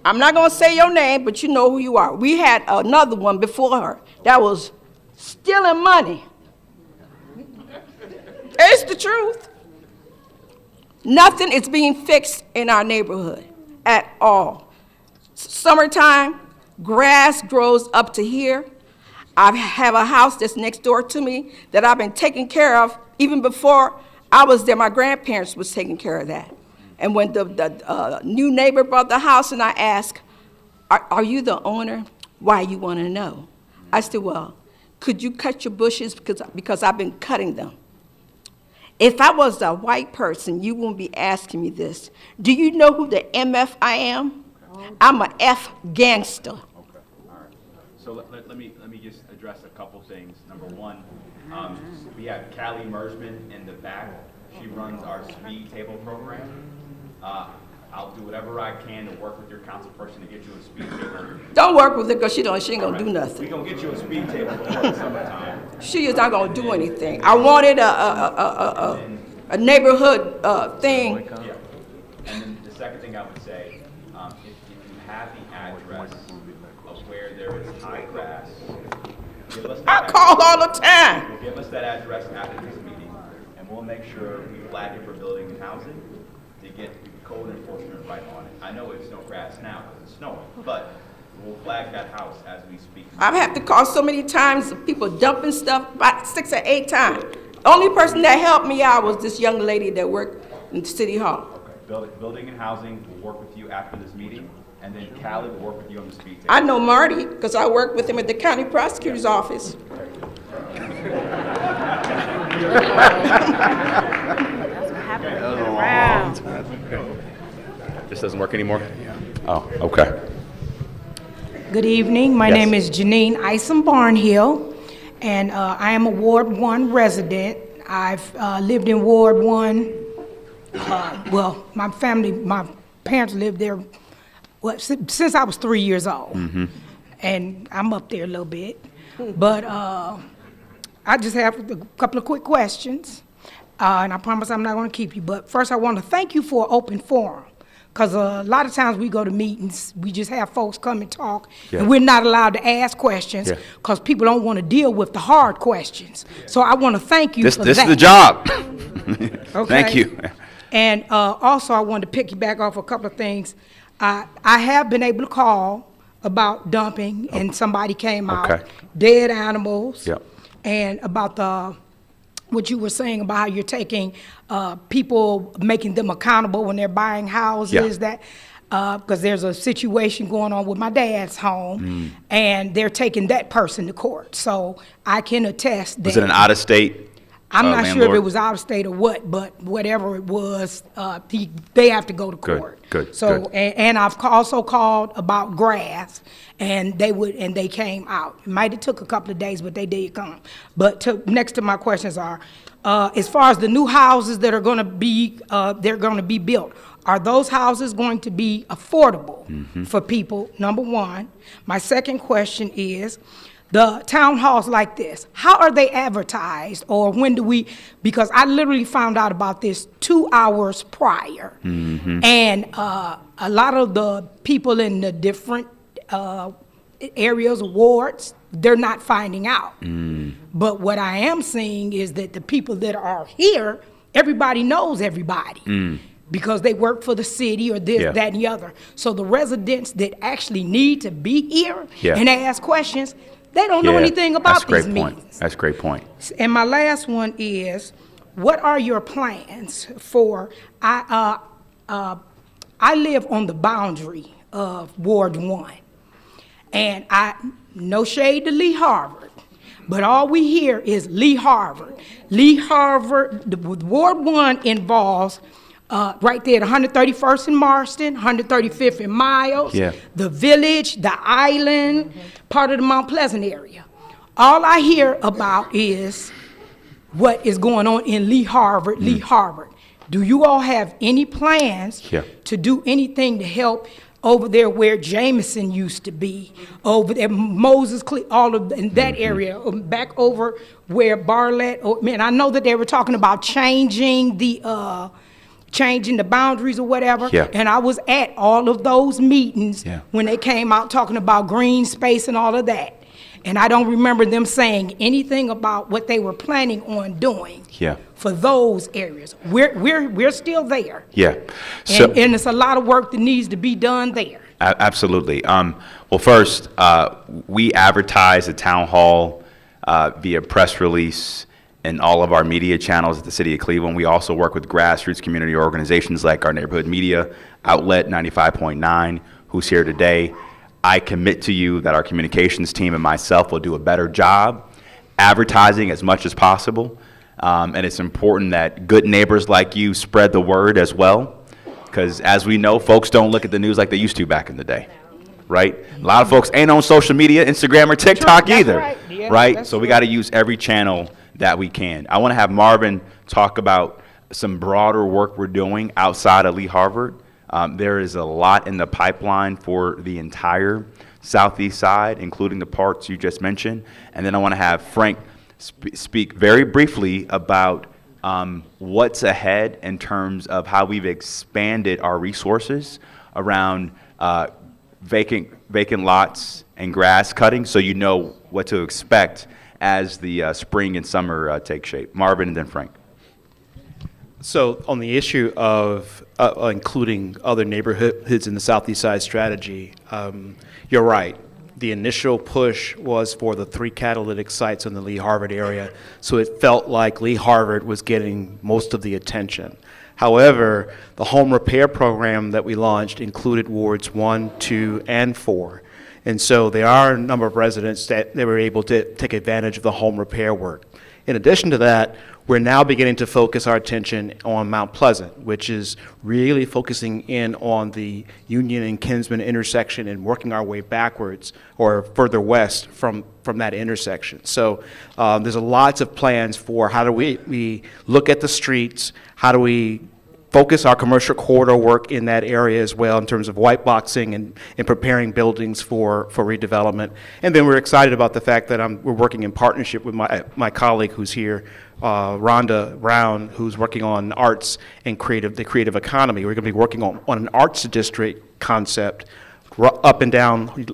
I'm not going to say your name, but you know who you are. We had another one before her that was stealing money. It's the truth. Nothing is being fixed in our neighborhood at all. Summertime, grass grows up to here. I have a house that's next door to me that I've been taking care of even before I was there. My grandparents was taking care of that. And when the new neighbor bought the house and I asked, are you the owner? Why, you want to know? I said, well, could you cut your bushes because I've been cutting them. If I was a white person, you wouldn't be asking me this. Do you know who the MF I am? I'm a F gangster. Okay, all right. So let me just address a couple things. Number one, we have Callie Mersman in the back. She runs our speed table program. I'll do whatever I can to work with your council person to get you a speed table. Don't work with her because she ain't gonna do nothing. We're gonna get you a speed table before the summertime. She is not gonna do anything. I wanted a neighborhood thing. Yeah. And then the second thing I would say, if you have the address of where there is high grass, give us that I call all the time. Give us that address after this meeting, and we'll make sure we flag it for building and housing to get code enforcement right on it. I know it's no grass now because it's snowing, but we'll flag that house as we speak. I've had to call so many times of people dumping stuff, about 6 or 8 times. The only person that helped me out was this young lady that worked in City Hall. Okay. Building and housing will work with you after this meeting, and then Callie will work with you on the speed table. I know Marty because I worked with him at the county prosecutor's office. This doesn't work anymore? Oh, okay. Good evening. My Yes. name is Janine Isom Barnhill, and I am a Ward 1 resident. I've lived in Ward 1. Well, my parents lived there since I was 3 years old. Mm-hmm. And I'm up there a little bit. But I just have a couple of quick questions. And I promise I'm not going to keep you. But first, I want to thank you for an open forum. Because a lot of times we go to meetings, we just have folks come and talk, and we're not allowed to ask questions because people don't want to deal with the hard questions. So I want to thank you for that. This is the job. Okay. Thank you. And also, I wanted to piggyback off a couple of things. I have been able to call about dumping, and somebody came out, dead animals, and about what you were saying about how you're taking people, making them accountable when they're buying houses, that because there's a situation going on with my dad's home, and they're taking that person to court. So I can attest that. Was it an out-of-state I'm not landlord? sure if it was out of state or what, but whatever it was, they have to go to court. Good. So, and I've also called about grass, and they came out. It might have took a couple of days, but they did come. But next to my questions are, as far as the new houses that are going to be, they're going to be built, are those houses going to be affordable for people? Number one. My second question is, the town halls like this, how are they advertised, or when do we, because I literally found out about this 2 hours prior. And a lot of the people in the different areas, wards, they're not finding out. But what I am seeing is that the people that are here, everybody knows everybody. Because they work for the city or this, that, and the other. So the residents that actually need to be here and ask questions, they don't know anything about these meetings. That's a great point. And my last one is, what are your plans for, I live on the boundary of Ward 1. And no shade to Lee Harvard, but all we hear is Lee Harvard. Lee Harvard, Ward 1 involves right there, the 131st in Marston, 135th in Miles, the Village, the Island, part of the Mount Pleasant area. All I hear about is what is going on in Lee Harvard, Lee Harvard. Do you all have any plans to do anything to help over there where Jameson used to be, over there, Moses, all of in that area, back over where Bartlett, I know that they were talking about changing the boundaries or whatever, and I was at all of those meetings when they came out talking about green space and all of that. And I don't remember them saying anything about what they were planning on doing for those areas. We're still there. So, and it's a lot of work that needs to be done there. Absolutely. Well, first, we advertise the town hall via press release and all of our media channels at the City of Cleveland. We also work with grassroots community organizations like our neighborhood media outlet, 95.9, who's here today. I commit to you that our communications team and myself will do a better job advertising as much as possible. And it's important that good neighbors like you spread the word as well. Because as we know, folks don't look at the news like they used to back in the day, right? A lot of folks ain't on social media, Instagram or TikTok either, right? So we got to use every channel that we can. I want to have Marvin talk about some broader work we're doing outside of Lee Harvard. There is a lot in the pipeline for the entire southeast side, including the parts you just mentioned. And then I want to have Frank speak very briefly about what's ahead in terms of how we've expanded our resources around vacant lots and grass cutting, so you know what to expect as the spring and summer take shape. Marvin and then Frank. So on the issue of including other neighborhoods in the Southeast Side strategy, you're right. The initial push was for the 3 catalytic sites in the Lee Harvard area, so it felt like Lee Harvard was getting most of the attention. However, the home repair program that we launched included wards 1, 2, and 4. And so there are a number of residents that they were able to take advantage of the home repair work. In addition to that, we're now beginning to focus our attention on Mount Pleasant, which is really focusing in on the Union and Kinsman intersection and working our way backwards or further west from that intersection. So there's lots of plans for how do we look at the streets, how do we focus our commercial corridor work in that area as well in terms of white boxing and preparing buildings for redevelopment. And then we're excited about the fact that we're working in partnership with my colleague who's here, Rhonda Brown, who's working on arts and the creative economy. We're going to be working on an arts district concept up and down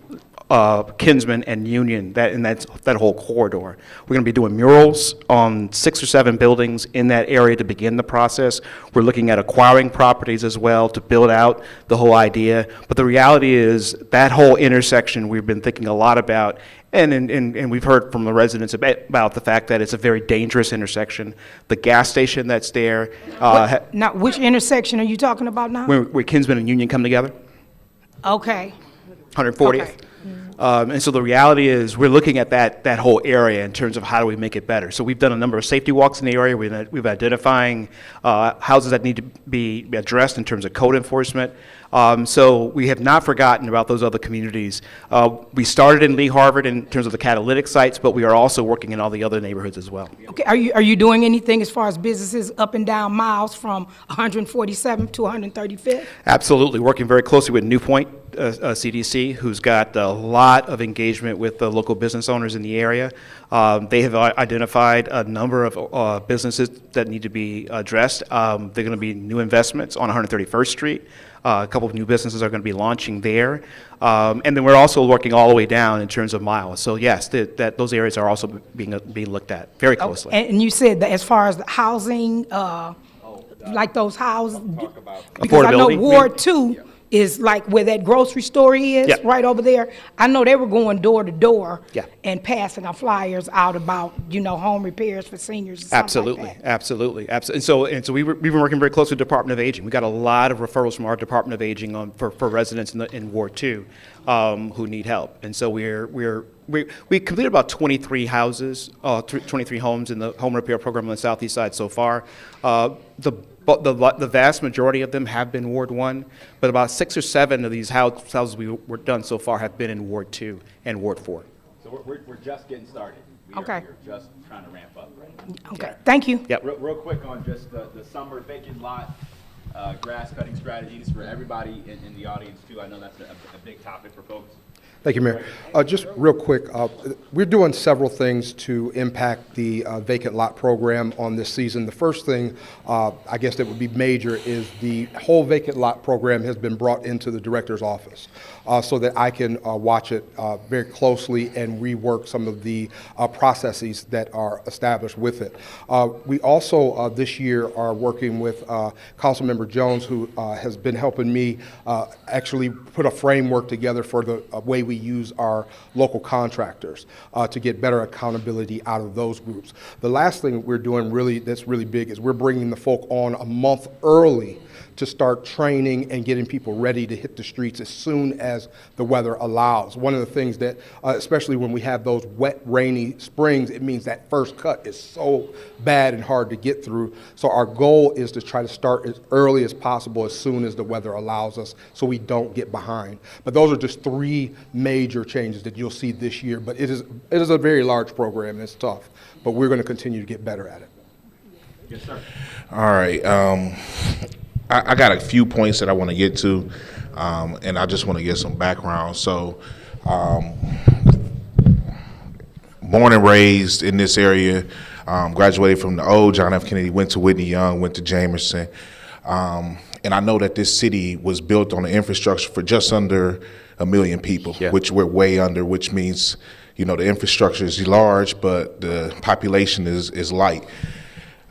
Kinsman and Union, that whole corridor. We're going to be doing murals on 6 or 7 buildings in that area to begin the process. We're looking at acquiring properties as well to build out the whole idea. But the reality is that whole intersection we've been thinking a lot about, and we've heard from the residents about the fact that it's a very dangerous intersection. The gas station that's there. Now, which intersection are you talking about now? Where Kinsman and Union come together. Okay. 140th. Okay. And so the reality is we're looking at that whole area in terms of how do we make it better. So we've done a number of safety walks in the area. We've identifying houses that need to be addressed in terms of code enforcement. So we have not forgotten about those other communities. We started in Lee Harvard in terms of the catalytic sites, but we are also working in all the other neighborhoods as well. Okay, are you doing anything as far as businesses up and down Miles from 147th to 135th? Absolutely, working very closely with New Point CDC, who's got a lot of engagement with the local business owners in the area. They have identified a number of businesses that need to be addressed. They're going to be new investments on 131st Street. A couple of new businesses are going to be launching there. And then we're also working all the way down in terms of Miles. So yes, that those areas are also being looked at very closely. And you said that as far as the housing, like those houses, because I know Affordability, Ward 2, is like where that grocery store is, Yeah. right over there. I know they were going door to door Yeah. and passing our flyers out about, home repairs for seniors and stuff Absolutely, like that. absolutely, absolutely. And so we've been working very closely with the Department of Aging. We got a lot of referrals from our Department of Aging for residents in Ward 2 who need help. And so we completed about 23 houses, 23 homes in the home repair program on the southeast side so far. The vast majority of them have been Ward 1, but about 6 or 7 of these houses we were done so far have been in Ward 2 and Ward 4. So we're just getting started. Okay. We're just trying to ramp up. Okay, thank you. Yep. Real quick on just the summer vacant lot grass cutting strategies for everybody in the audience too. I know that's a big topic for folks. Thank you, Mayor. Just real quick, we're doing several things to impact the vacant lot program on this season. The first thing, I guess that would be major, is the whole vacant lot program has been brought into the director's office so that I can watch it very closely and rework some of the processes that are established with it. We also, this year, are working with Councilmember Jones, who has been helping me actually put a framework together for the way we use our local contractors to get better accountability out of those groups. The last thing we're doing that's really big is we're bringing the folk on a month early to start training and getting people ready to hit the streets as soon as the weather allows. One of the things that, especially when we have those wet, rainy springs, it means that first cut is so bad and hard to get through. So our goal is to try to start as early as possible as soon as the weather allows us so we don't get behind. But those are just 3 major changes that you'll see this year. But it is a very large program and it's tough, but we're going to continue to get better at it. Yes, sir. All right. I got a few points that I want to get to, and I just want to get some background. So, born and raised in this area, graduated from the old John F. Kennedy, went to Whitney Young, went to Jamerson, and I know that this city was built on the infrastructure for just under 1 million people, which we're way under, which means, the infrastructure is large, but the population is light.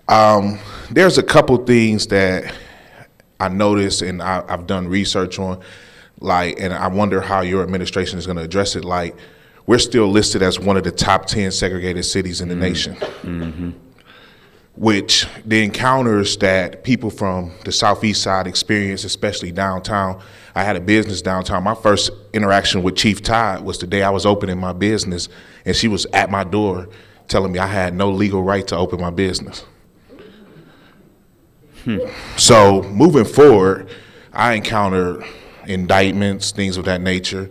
There's a couple things that I noticed and I've done research on, and I wonder how your administration is going to address it. Like, we're still listed as one of the top 10 segregated cities in the nation, which the encounters that people from the southeast side experience, especially downtown. I had a business downtown. My first interaction with Chief Todd was the day I was opening my business, and she was at my door telling me I had no legal right to open my business. So moving forward, I encountered indictments, things of that nature,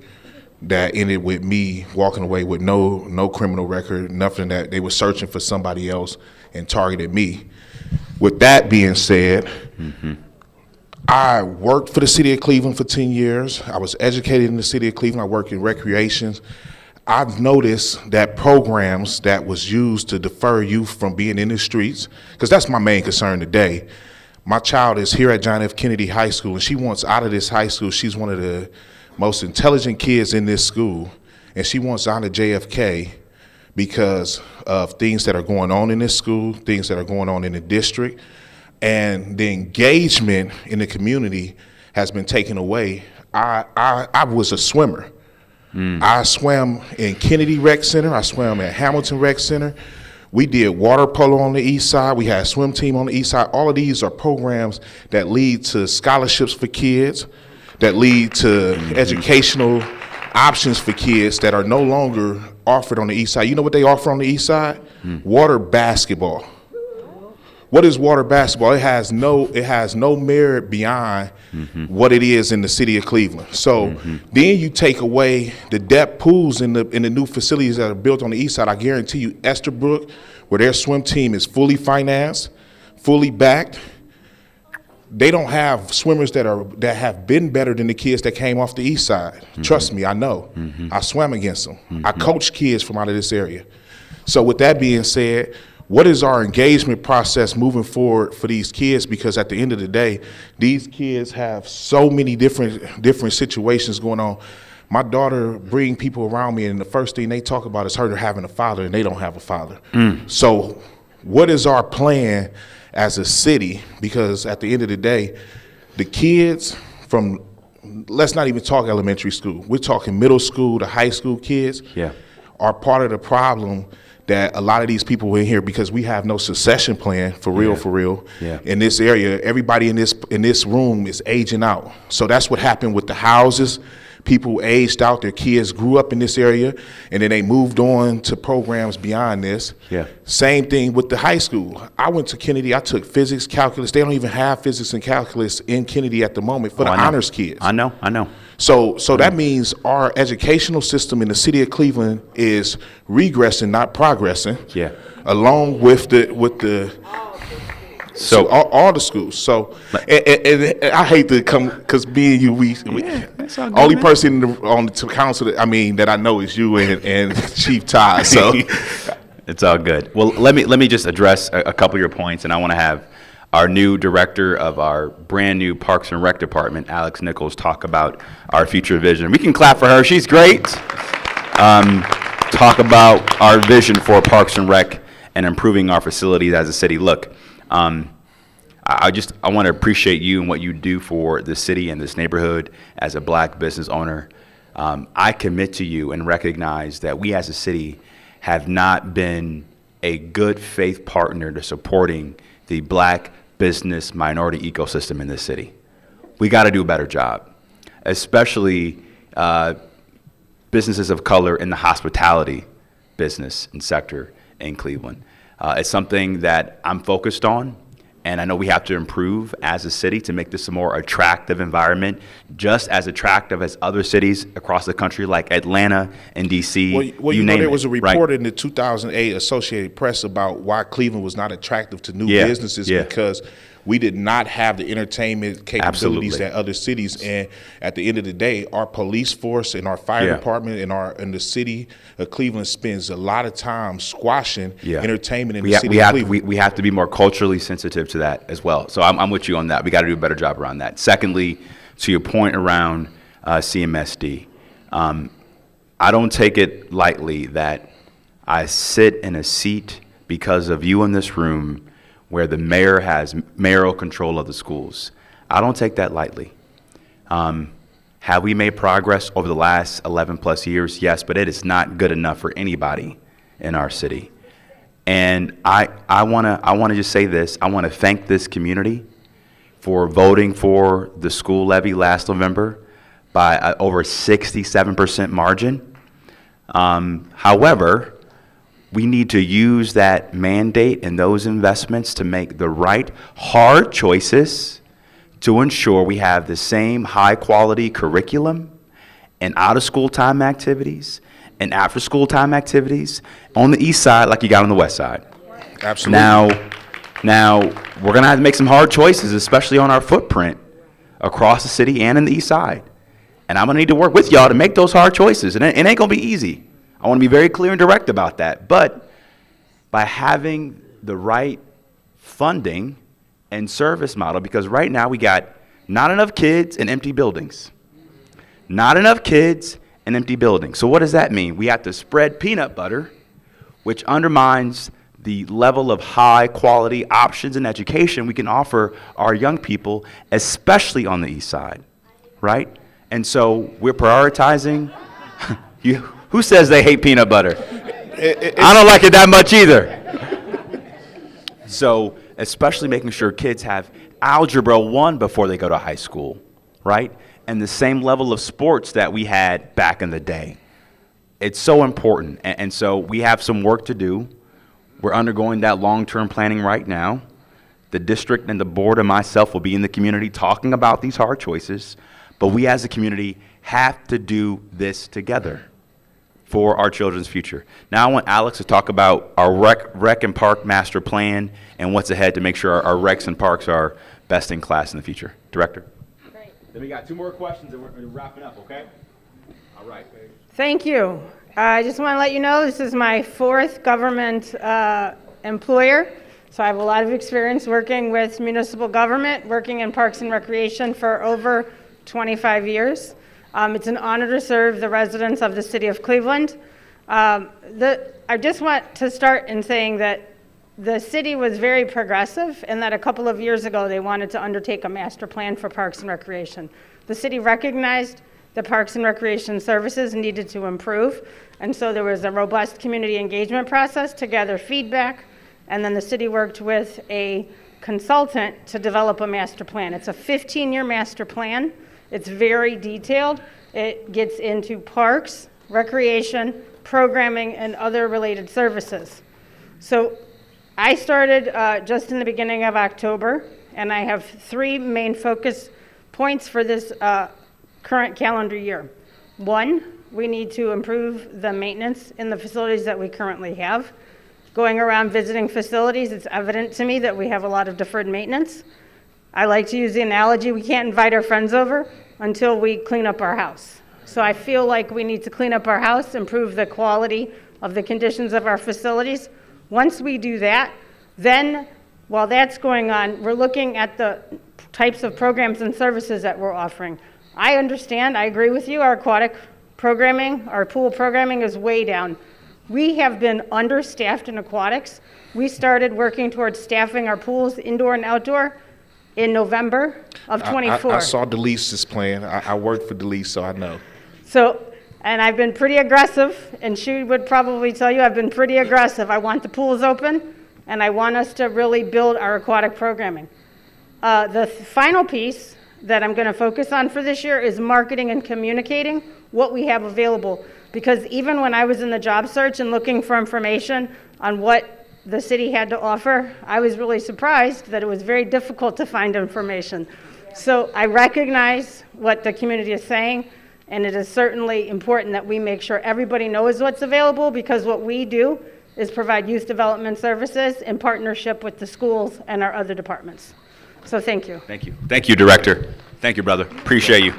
that ended with me walking away with no criminal record, nothing, that they were searching for somebody else and targeted me. With that being said, I worked for the city of Cleveland for 10 years. I was educated in the city of Cleveland. I worked in recreations. I've noticed that programs that was used to deter youth from being in the streets, because that's my main concern today. My child is here at John F. Kennedy High School, and she wants out of this high school. She's one of the most intelligent kids in this school, and she wants out of JFK because of things that are going on in this school, things that are going on in the district, and the engagement in the community has been taken away. I was a swimmer. I swam in Kennedy Rec Center. I swam at Hamilton Rec Center. We did water polo on the east side. We had a swim team on the east side. All of these are programs that lead to scholarships for kids, that lead to educational options for kids that are no longer offered on the east side. You know what they offer on the east side? Water basketball. What is water basketball? It has no merit beyond what it is in the city of Cleveland. So then you take away the depth pools in the new facilities that are built on the east side. I guarantee you, Esterbrook, where their swim team is fully financed, fully backed, they don't have swimmers that have been better than the kids that came off the east side. Trust me, I know. I swam against them. I coach kids from out of this area. So with that being said, what is our engagement process moving forward for these kids? Because at the end of the day, these kids have so many different situations going on. My daughter bring people around me, and the first thing they talk about is her having a father, and they don't have a father. So what is our plan as a city? Because at the end of the day, the kids from let's not even talk elementary school. We're talking middle school to high school kids. Yeah. Are part of the problem that a lot of these people in here, because we have no succession plan for real. Yeah. In this area, everybody in this room is aging out. So that's what happened with the houses. People aged out, their kids grew up in this area, and then they moved on to programs beyond this. Yeah. Same thing with the high school. I went to Kennedy, I took physics, calculus. They don't even have physics and calculus in Kennedy at the moment for the honors kids. I know. So that means our educational system in the city of Cleveland is regressing, not progressing. Yeah. Along with all the schools. So and I hate to come, because me and you, we only person on the council that I know is you and Chief Todd. So it's all good. Well, let me just address a couple of your points, and I want to have our new director of our brand new Parks and Rec department, Alex Nichols, talk about our future vision. We can clap for her. She's great. Talk about our vision for Parks and Rec and improving our facilities as a city. Look, I want to appreciate you and what you do for the city and this neighborhood as a black business owner. I commit to you and recognize that we as a city have not been a good faith partner to supporting the black business minority ecosystem in this city. We got to do a better job, especially businesses of color in the hospitality business and sector in Cleveland. It's something that I'm focused on, and I know we have to improve as a city to make this a more attractive environment, just as attractive as other cities across the country like Atlanta and DC. Well, you know, there was a report in the 2008 Associated Press about why Cleveland was not attractive to new businesses because we did not have the entertainment capabilities that other cities. And at the end of the day, our police force and our fire department and the city of Cleveland spends a lot of time squashing entertainment in the city of Cleveland. We have to be more culturally sensitive to that as well. So I'm with you on that. We got to do a better job around that. Secondly, to your point around CMSD, I don't take it lightly that I sit in a seat because of you in this room where the mayor has mayoral control of the schools. I don't take that lightly. Have we made progress over the last 11 plus years? Yes, but it is not good enough for anybody in our city. And I wanna just say this, I wanna thank this community for voting for the school levy last November by over 67% margin. However, we need to use that mandate and those investments to make the right hard choices to ensure we have the same high quality curriculum and out of school time activities and after school time activities on the east side like you got on the west side. Absolutely. Now we're gonna have to make some hard choices, especially on our footprint across the city and in the east side. And I'm gonna need to work with y'all to make those hard choices, and it ain't gonna be easy. I want to be very clear and direct about that. But by having the right funding and service model, because right now we got not enough kids and empty buildings. Not enough kids and empty buildings. So what does that mean? We have to spread peanut butter, which undermines the level of high quality options in education we can offer our young people, especially on the east side, right? And so we're prioritizing. Who says they hate peanut butter? I don't like it that much either. So, especially making sure kids have Algebra 1 before they go to high school, right? And the same level of sports that we had back in the day. It's so important. And so we have some work to do. We're undergoing that long-term planning right now. The district and the board and myself will be in the community talking about these hard choices. But we as a community have to do this together for our children's future. Now I want Alex to talk about our rec and park master plan and what's ahead to make sure our recs and parks are best in class in the future. Director. Great. Then we got 2 more questions and we're wrapping up, okay? All right. Thank you. I just want to let you know this is my 4th government employer. So I have a lot of experience working with municipal government, working in parks and recreation for over 25 years. It's an honor to serve the residents of the city of Cleveland. I just want to start in saying that the city was very progressive in that a couple of years ago they wanted to undertake a master plan for Parks and Recreation. The city recognized the Parks and Recreation services needed to improve, and so there was a robust community engagement process to gather feedback, and then the city worked with a consultant to develop a master plan. It's a 15-year master plan. It's very detailed. It gets into parks, recreation, programming, and other related services. So I started just in the beginning of October, and I have 3 main focus points for this current calendar year. 1, we need to improve the maintenance in the facilities that we currently have. Going around visiting facilities, it's evident to me that we have a lot of deferred maintenance. I like to use the analogy, we can't invite our friends over until we clean up our house. So I feel like we need to clean up our house, improve the quality of the conditions of our facilities. Once we do that, then while that's going on, we're looking at the types of programs and services that we're offering. I understand, I agree with you, our aquatic programming, our pool programming is way down. We have been understaffed in aquatics. We started working towards staffing our pools, indoor and outdoor, in November of 24. I saw Delise's plan. I worked for Delise, so I know. So, and I've been pretty aggressive, and she would probably tell you I've been pretty aggressive. I want the pools open, and I want us to really build our aquatic programming. The final piece that I'm going to focus on for this year is marketing and communicating what we have available. Because even when I was in the job search and looking for information on what the city had to offer, I was really surprised that it was very difficult to find information. So I recognize what the community is saying, and it is certainly important that we make sure everybody knows what's available, because what we do is provide youth development services in partnership with the schools and our other departments. So thank you. Thank you. Thank you, Director. Thank you, brother. Appreciate you.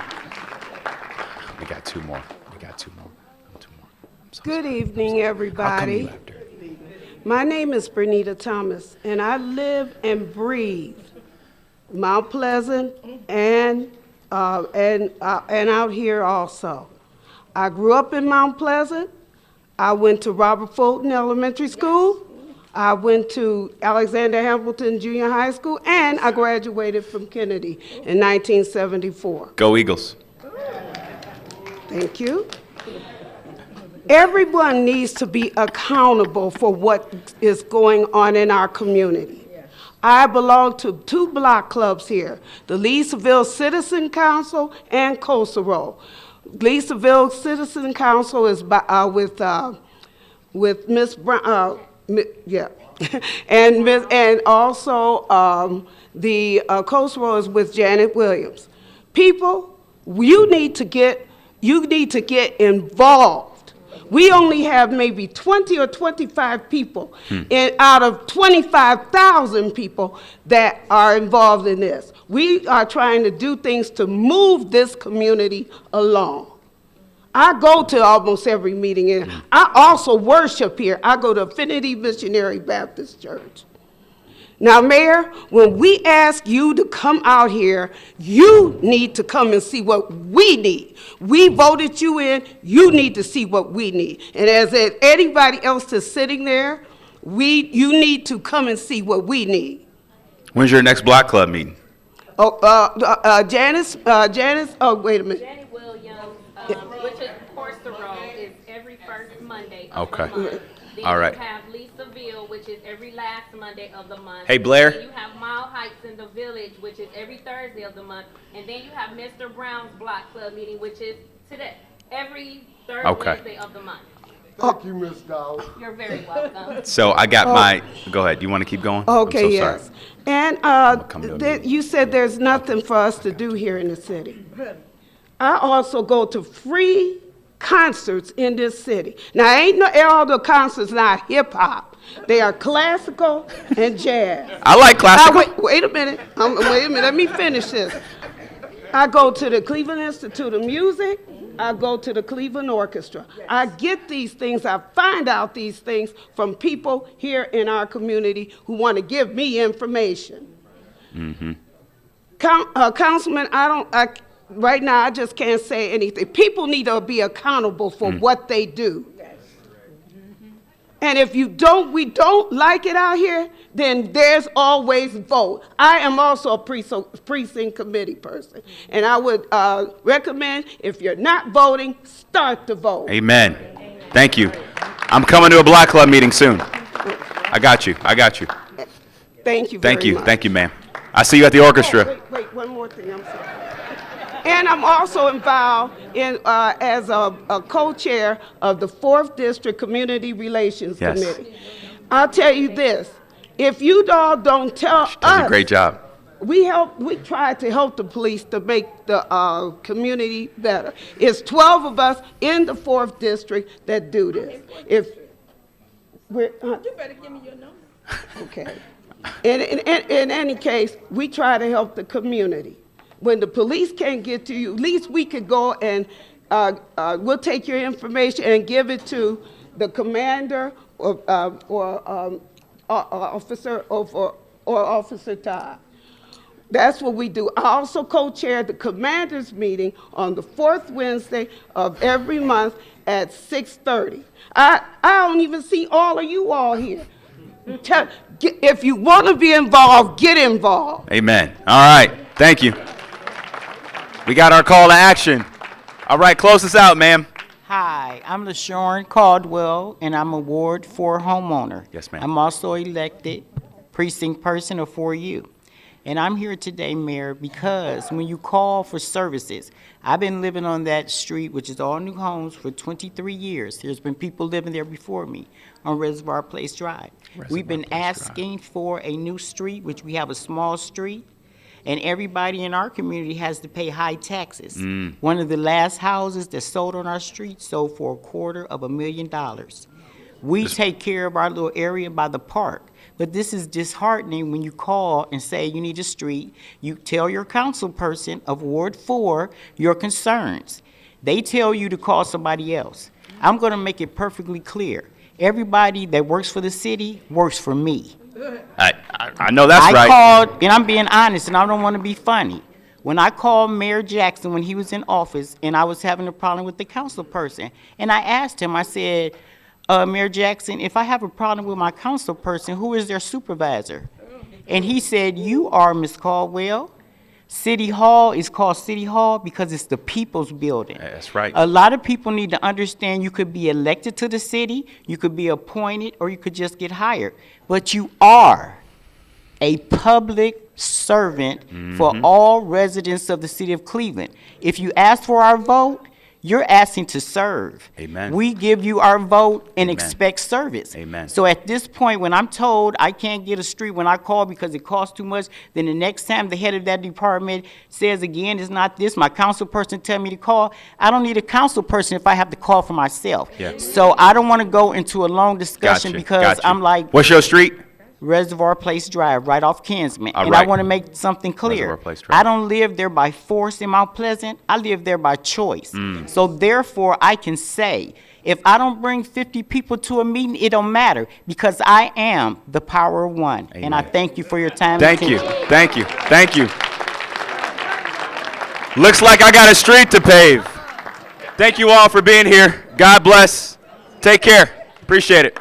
We got 2 more. We got 2 more. 2 more. Good evening, everybody. My name is Bernita Thomas, and I live and breathe Mount Pleasant and out here also. I grew up in Mount Pleasant. I went to Robert Fulton Elementary School. I went to Alexander Hamilton Junior High School, and I graduated from Kennedy in 1974. Go Eagles. Thank you. Everyone needs to be accountable for what is going on in our community. I belong to 2 block clubs here, the Leesville Citizen Council and Kosovo. Leesville Citizen Council is with Miss Brown, and also the Kosovo is with Janet Williams. People, you need to get involved. We only have maybe 20 or 25 people out of 25,000 people that are involved in this. We are trying to do things to move this community along. I go to almost every meeting, and I also worship here. I go to Affinity Missionary Baptist Church. Now, Mayor, when we ask you to come out here, you need to come and see what we need. We voted you in, you need to see what we need. And as anybody else that's sitting there, you need to come and see what we need. When's your next block club meeting? Janice, oh, wait a minute. Janet Williams, which is Forster Road, is every first Monday. Okay. All right. You have Leesville, which is every last Monday of the month. Hey, Blair. Then you have Mile Heights in the Village, which is every Thursday of the month. And then you have Mr. Brown's Block Club meeting, which is today, every third Wednesday of the month. Thank you, Ms. Dowd. You're very welcome. So I got my, go ahead. You want to keep going? Okay, I'm so yes. sorry. And you said there's nothing for us to do here in the city. I also go to free concerts in this city. Now, all the concerts not hip hop. They are classical and jazz. I like classical. Wait a minute. Let me finish this. I go to the Cleveland Institute of Music. I go to the Cleveland Orchestra. I get these things. I find out these things from people here in our community who want to give me information. Mm-hmm. Councilman, right now, I just can't say anything. People need to be accountable for what they do. And if we don't like it out here, then there's always vote. I am also a precinct committee person. And I would recommend, if you're not voting, start to vote. Amen. Thank you. I'm coming to a Block Club meeting soon. I got you. Thank you very much. Thank you, ma'am. I see you at the orchestra. Oh, wait, one more thing, I'm sorry. And I'm also involved in, as a co-chair of the 4th District Community Relations Committee. I'll tell you this, if you all don't tell us. Does a great job. We try to help the police to make the community better. It's 12 of us in the 4th District that do this. You better give me your number. Okay. In any case, we try to help the community. When the police can't get to you, at least we could go and we'll take your information and give it to the commander or officer or Officer Todd. That's what we do. I also co-chair the commanders meeting on the 4th Wednesday of every month at 6:30. I don't even see all of you all here. If you want to be involved, get involved. Amen. All right. Thank you. We got our call to action. All right, close us out, ma'am. Hi, I'm LaShawn Caldwell, and I'm a Ward 4 homeowner. Yes, ma'am. I'm also elected precinct person for you. And I'm here today, Mayor, because when you call for services, I've been living on that street, which is all new homes, for 23 years. There's been people living there before me on Reservoir Place Drive. We've been asking for a new street, which we have a small street, and everybody in our community has to pay high taxes. One of the last houses that sold on our street sold for $250,000. We take care of our little area by the park. But this is disheartening when you call and say you need a street. You tell your council person of Ward 4 your concerns. They tell you to call somebody else. I'm going to make it perfectly clear. Everybody that works for the city works for me. I know that's right. I called, and I'm being honest, and I don't want to be funny. When I called Mayor Jackson when he was in office, and I was having a problem with the council person, and I asked him, I said, Mayor Jackson, if I have a problem with my council person, who is their supervisor? And he said, you are, Ms. Caldwell. City Hall is called City Hall because it's the people's building. That's right. A lot of people need to understand you could be elected to the city, you could be appointed, or you could just get hired. But you are a public servant for all residents of the city of Cleveland. If you ask for our vote, you're asking to serve. Amen. We give you our vote and expect service. Amen. So at this point, when I'm told I can't get a street when I call because it costs too much, then the next time the head of that department says again, it's not this, my council person tell me to call, I don't need a council person if I have to call for myself. Yeah. So I don't want to go into a long discussion because I'm like, what's your street? Reservoir Place Drive, right off Kinsman. All and right. I want to make something clear. Reservoir Place Drive. I don't live there by force in Mount Pleasant. I live there by choice. So therefore, I can say, if I don't bring 50 people to a meeting, it don't matter because I am the power of one. Amen. And I thank you for your time. Thank and you. attention. Thank you. Thank you. Looks like I got a street to pave. Thank you all for being here. God bless. Take care. Appreciate it.